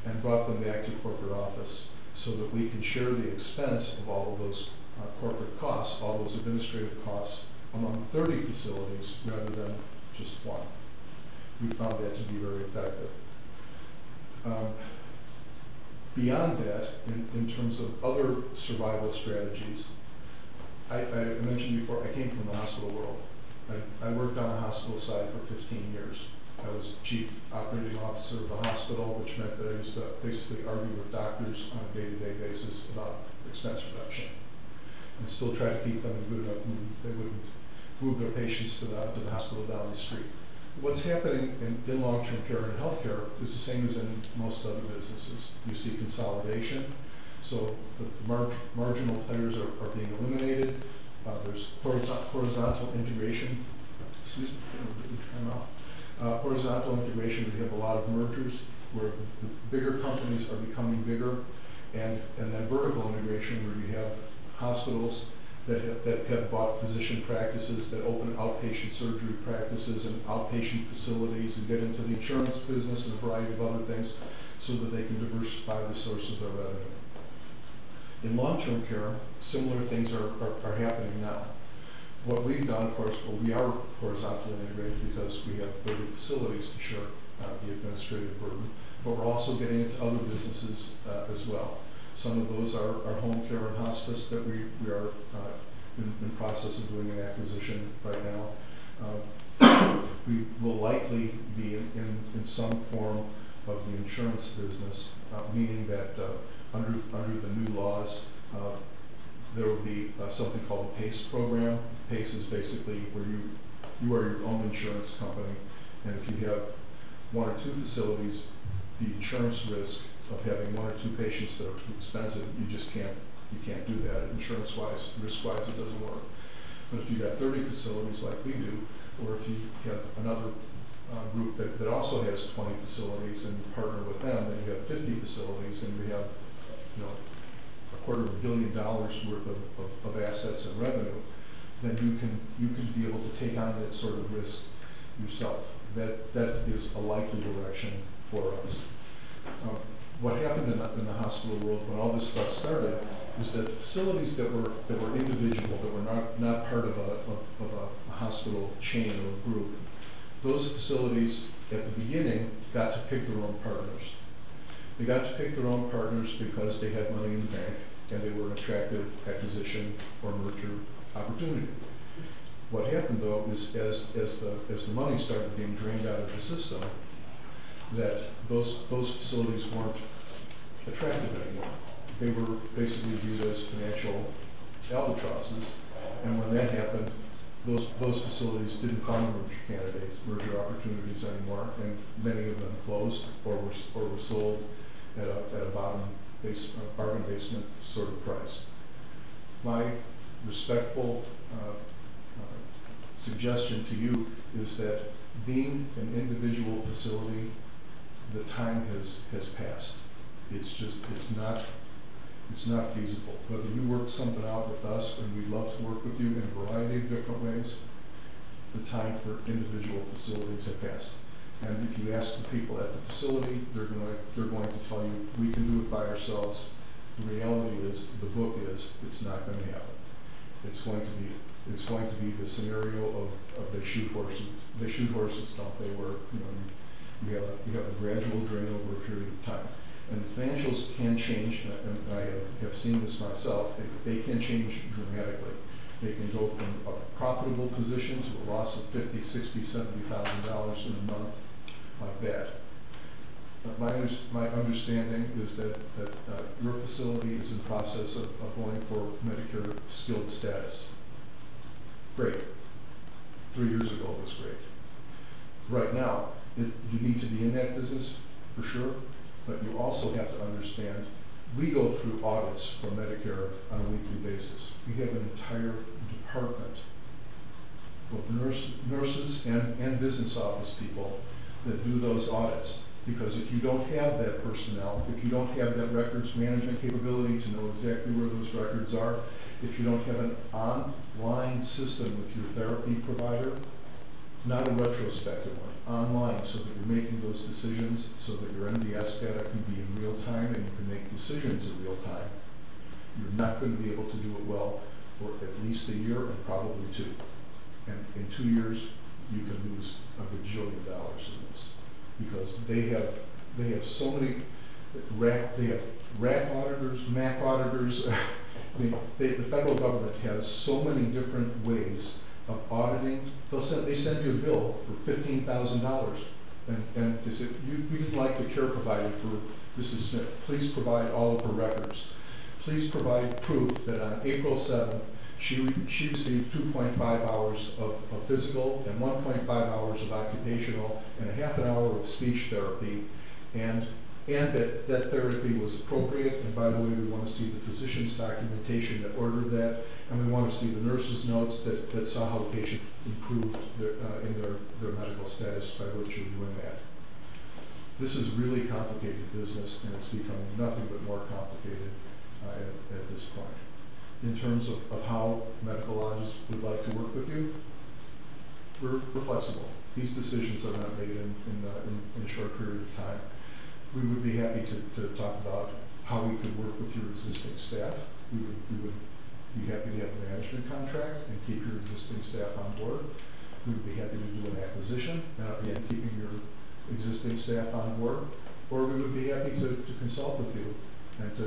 and brought them back to corporate office so that we can share the expense of all of those corporate costs, all those administrative costs, among 30 facilities rather than just 1. We found that to be very effective. Beyond that, in terms of other survival strategies, I mentioned before, I came from the hospital world. I worked on a hospital side for 15 years. I was chief operating officer of the hospital, which meant that I used to basically argue with doctors on a day-to-day basis about expense reduction, and still try to keep them in good enough mood. They wouldn't move their patients to the hospital down the street. what's happening in long-term care and healthcare is the same as in most other businesses. You see consolidation, so the marginal players are being eliminated. There's horizontal integration. Excuse me, time out. Horizontal integration, we have a lot of mergers where the bigger companies are becoming bigger, and then vertical integration where you have hospitals that have bought physician practices, that open outpatient surgery practices and outpatient facilities and get into the insurance business and a variety of other things so that they can diversify the source of their revenue. In long-term care, similar things are happening now. What we've done, of course, well, we are horizontally integrated because we have 30 facilities to share the administrative burden, but we're also getting into other businesses as well. Some of those are home care and hospice that we are in process of doing an acquisition right now. We will likely be in some form of the insurance business, meaning that under the new laws, there will be something called a PACE program. PACE is basically where you are your own insurance company, and if you have one or two facilities, the insurance risk of having one or two patients that are too expensive, you can't do that. Insurance-wise, risk-wise, it doesn't work. But if you've got 30 facilities like we do, or if you have another group that also has 20 facilities and you partner with them, then you have 50 facilities and we have, $250 million worth of assets and revenue, then you can be able to take on that sort of risk yourself. That is a likely direction for us. What happened in the hospital world when all this stuff started is that facilities that were individual, that were not part of a hospital chain or group, those facilities at the beginning got to pick their own partners. They got to pick their own partners because they had money in the bank and they were an attractive acquisition or merger opportunity. What happened though is as the money started being drained out of the system, that those facilities weren't attractive anymore. They were basically viewed as financial albatrosses, and when that happened, those facilities didn't find merger opportunities anymore, and many of them closed or were sold at a bargain basement sort of price. My respectful suggestion to you is that being an individual facility, the time has passed. It's not feasible. Whether you work something out with us, and we'd love to work with you in a variety of different ways, the time for individual facilities have passed. And if you ask the people at the facility, they're going to tell you, we can do it by ourselves. The reality is, the book is, it's not going to happen. It's going to be the scenario of they shoot horses, don't they? Where you have a gradual drain over a period of time. And the financials can change, and I have seen this myself, they can change dramatically. They can go from a profitable position to a loss of $50,000, $60,000, $70,000 in a month, like that. But my understanding is that your facility is in process of going for Medicare skilled status. Great. 3 years ago it was great. Right now, you need to be in that business, for sure, but you also have to understand, we go through audits for Medicare on a weekly basis. We have an entire department of nurses and business office people that do those audits. Because if you don't have that personnel, if you don't have that records management capability to know exactly where those records are, if you don't have an online system with your therapy provider, not a retrospective one, online, so that you're making those decisions, so that your MDS data can be in real time and you can make decisions in real time, you're not going to be able to do it well for at least a year and probably 2. And in 2 years, you can lose $1 bajillion in this. Because they have so many RAC auditors, MAC auditors. The federal government has so many different ways of auditing. They send you a bill for $15,000, and they say, you didn't like the care provider for Mrs. Smith. Please provide all of her records. Please provide proof that on April 7th She received 2.5 hours of physical and 1.5 hours of occupational and a half an hour of speech therapy, and that therapy was appropriate. And by the way, we want to see the physician's documentation that ordered that, and we want to see the nurse's notes that saw how the patient improved in their medical status by virtue of doing that. This is really complicated business, and it's becoming nothing but more complicated at this point. In terms of how medical lodges would like to work with you, we're flexible. These decisions are not made in a short period of time. We would be happy to talk about how we could work with your existing staff. We would be happy to have a management contract and keep your existing staff on board. We would be happy to do an acquisition, and again, keeping your existing staff on board. Or we would be happy to consult with you and to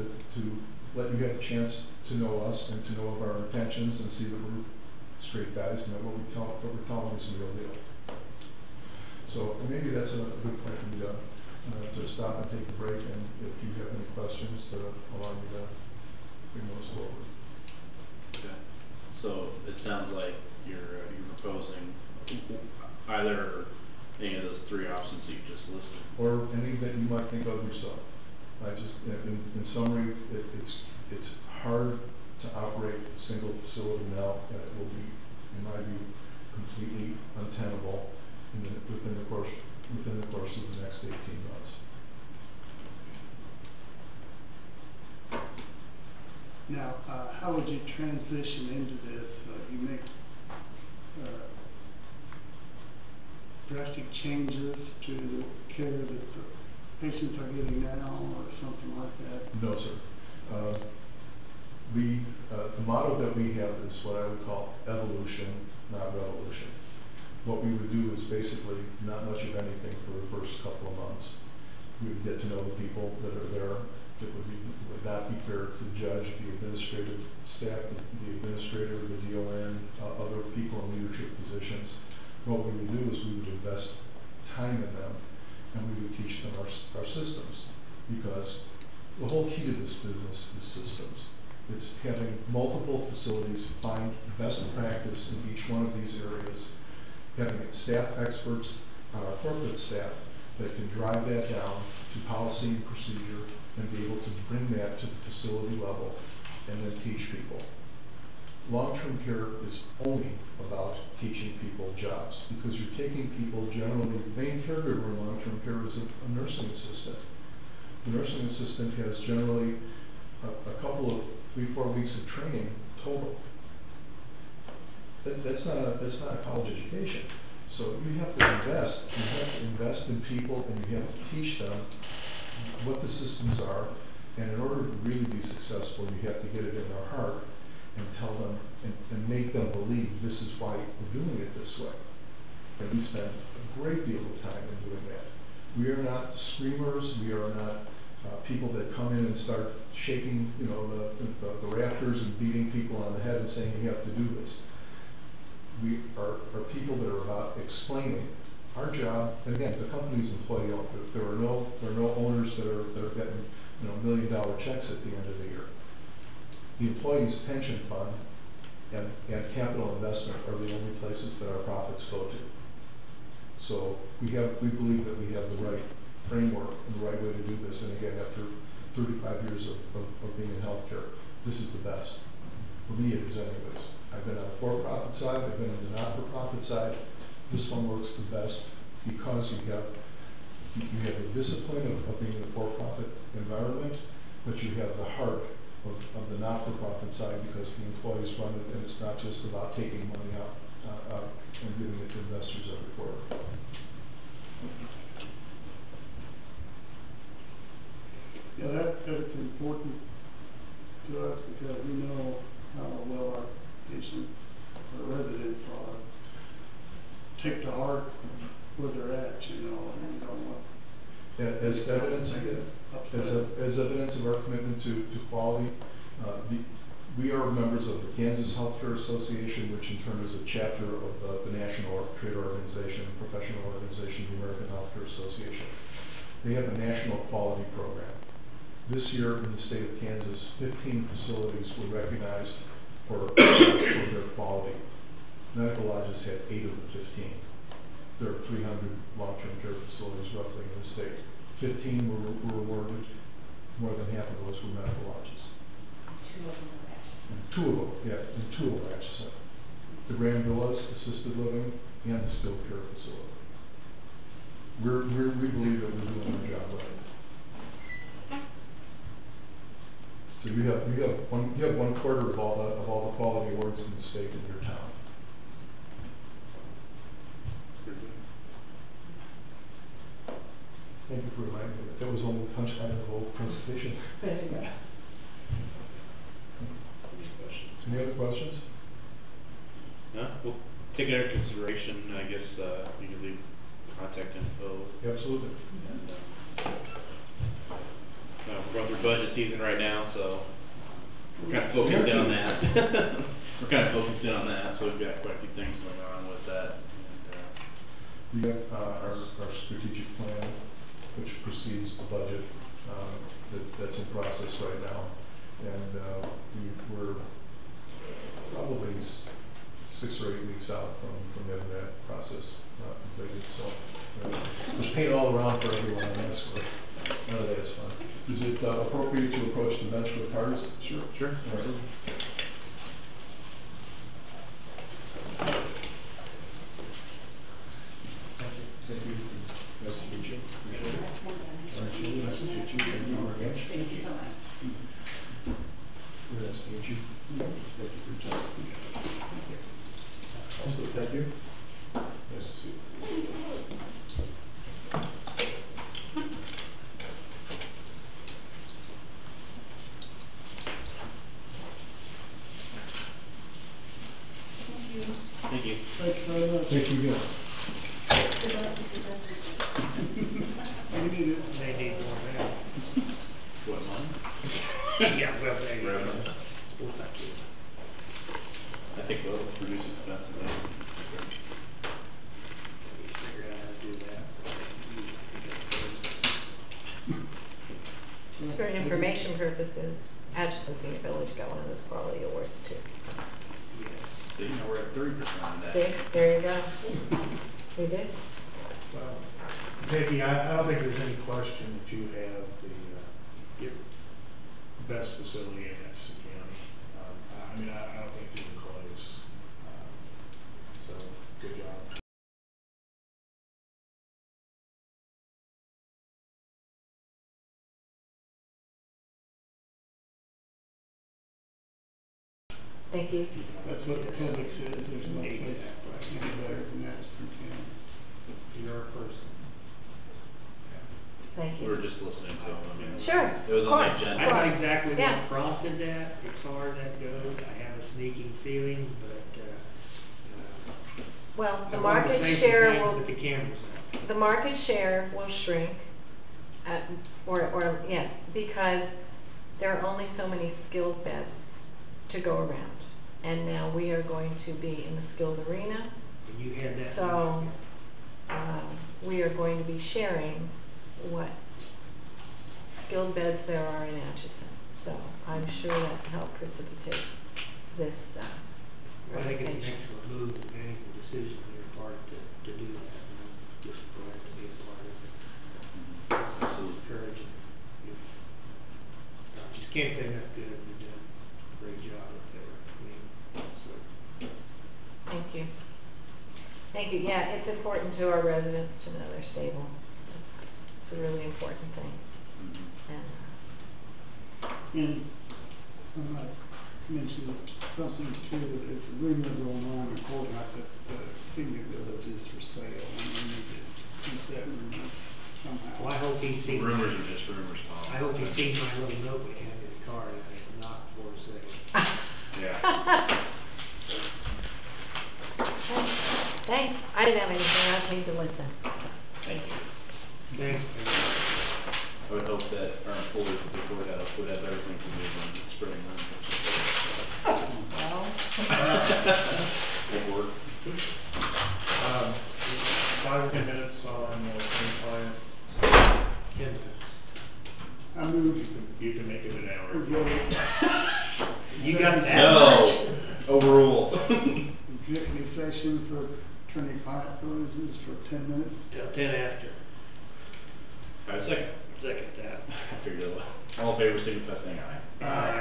let you have a chance to know us and to know of our intentions and see that we're straight guys and that what we're telling is the real deal. So maybe that's a good point for me to stop and take a break, and if you have any questions, allow me to bring those forward. Okay. So it sounds like you're proposing either any of those three options that you just listed, or any that you might think of yourself. In summary, it's hard to operate a single facility now, and it will be, in my view, completely untenable within the course of the next 18 months. Now, how would you transition into this? You make drastic changes to the care that the patients are getting now, or something like that? No, sir. The motto that we have is what I would call evolution, not revolution. What we would do is basically not much of anything for the first couple of months. We would get to know the people that are there. It would not be fair to judge the administrative staff, the administrator, the DON, other people in leadership positions. What we would do is we would invest time in them, and we would teach them our systems, because the whole key to this business is systems. It's having multiple facilities find best practice in each one of these areas, having staff experts on our corporate staff that can drive that down to policy and procedure and be able to bring that to the facility level and then teach people. Long-term care is only about teaching people jobs, because you're taking people generally, the main caregiver in long-term care is a nursing assistant. The nursing assistant has generally a couple of 3-4 weeks of training total. That's not a college education. So you have to invest in people, and you have to teach them what the systems are, and in order to really be successful, you have to get it in their heart and tell them and make them believe this is why we're doing it this way. And we spend a great deal of time in doing that. We are not screamers. We are not people that come in and start shaking, the rafters and beating people on the head and saying you have to do this. We are people that are about explaining our job. And again, the company's employee owned. There are no owners that are getting $1 million checks at the end of the year. The employee's pension fund and capital investment are the only places that our profits go to. So we believe that we have the right framework and the right way to do this. And again, after 35 years of being in healthcare, this is the best. For me, it is anyways. I've been on the for-profit side, I've been on the not-for-profit side. This one works the best because you have the discipline of being in the for-profit environment, but you have the heart of the not-for-profit side, because the employees run it, and it's not just about taking money out and giving it to investors every quarter. Yeah, that's important to us, because we know how well our patients or residents are. Take to heart where they're at, and you don't want. As evidence of our commitment to quality, we are members of the Kansas Healthcare Association, which in turn is a chapter of the National Trade Organization, professional organization, the American Healthcare Association. They have a national quality program. This year in the state of Kansas, 15 facilities were recognized for 300 long-term care facilities roughly in the state. 15 were awarded, more than half of those were medical lodges. Two of them, yeah, and two of them actually. The Grand Villas, assisted living, and the skilled care facility. We believe that we're doing our job right. So you have one quarter of all the quality awards in the state in your town. Thank you for reminding me that was only the punchline of the whole presentation. Any other questions? No, we'll take it under consideration, I guess, you can leave contact info. Absolutely. And, we're going through budget season right now, so we're kind of focused in on that. We're kind of focused in on that, so we've got quite a few things going on with that. And, we have our strategic plan, which precedes the budget, that's in process right now. And we're probably 6 or 8 weeks out from having that process completed. So there's paint all around for everyone on that score. None of that is fun. Is it appropriate to approach the bench with cards? Sure. Sure. All right. Thank you. Nice to meet you. Nice to meet you. Nice to meet you. Thank you very much. Thank you so much. Nice to meet you. Thank you for your time. Also, thank you. Nice to see you. thank you. Thanks very much. Thank you again. You need it. They need more now. What, money? Yeah, well, they. Revenue. Well, thank you. I think we'll reduce expenses. You figure out how to do that. For information purposes, Atchison Senior Village got one of those quality awards too. Yes. See, now we're at 30% on that. See, there you go. We did. Well, Peggy, I don't think there's any question that you have the best facility in Atchison County. I mean, I don't think you're close. So, good job. Thank you. That's what the public says, there's no place any better than Atchison County. You're a person. Thank We you. were just listening to them, I mean. Sure, It was of on the course, agenda. I know exactly Yeah. what prompted that, as far as that goes. I have a sneaking feeling, but, Well, the I wanted to market say some share things will, with the cameras on. the market share will shrink, yes, because there are only so many skilled beds to go around. And now we are going to be in the skilled arena, And you had that. so, we are going to be sharing what skilled beds there are in Atchison. So I'm sure that helped precipitate this, I think it's an excellent move and management decision on your part to do that, and I'm just glad to be a part of it. Absolutely. Encouraging. I just can't say enough good, you've done a great job up there, I mean, so. Thank you. Thank you. Yeah, it's important to our residents to know they're stable. It's a really important thing. And, And I might mention something too, that there's a rumor going on in court about that the senior village is for sale, and we need to keep that rumor somehow. Well, I hope he's seen. Rumors are just rumors, Tom. I hope he's seen my little note we have in his car, and it's not for sale. Yeah. Thanks. I didn't have anything. I came to listen. Thank you. Thanks. I would hope that our employees at the courthouse would have everything to move in spring. Well. Won't work. 5 or 10 minutes on any client. 10 minutes. I move You can make it an hour. to go You got that? No, overruled. executive session for Attorney Prizes for 10 minutes. Till 10 after. Second. Second that. I figured it out. All in favor, signify by saying aye. Aye.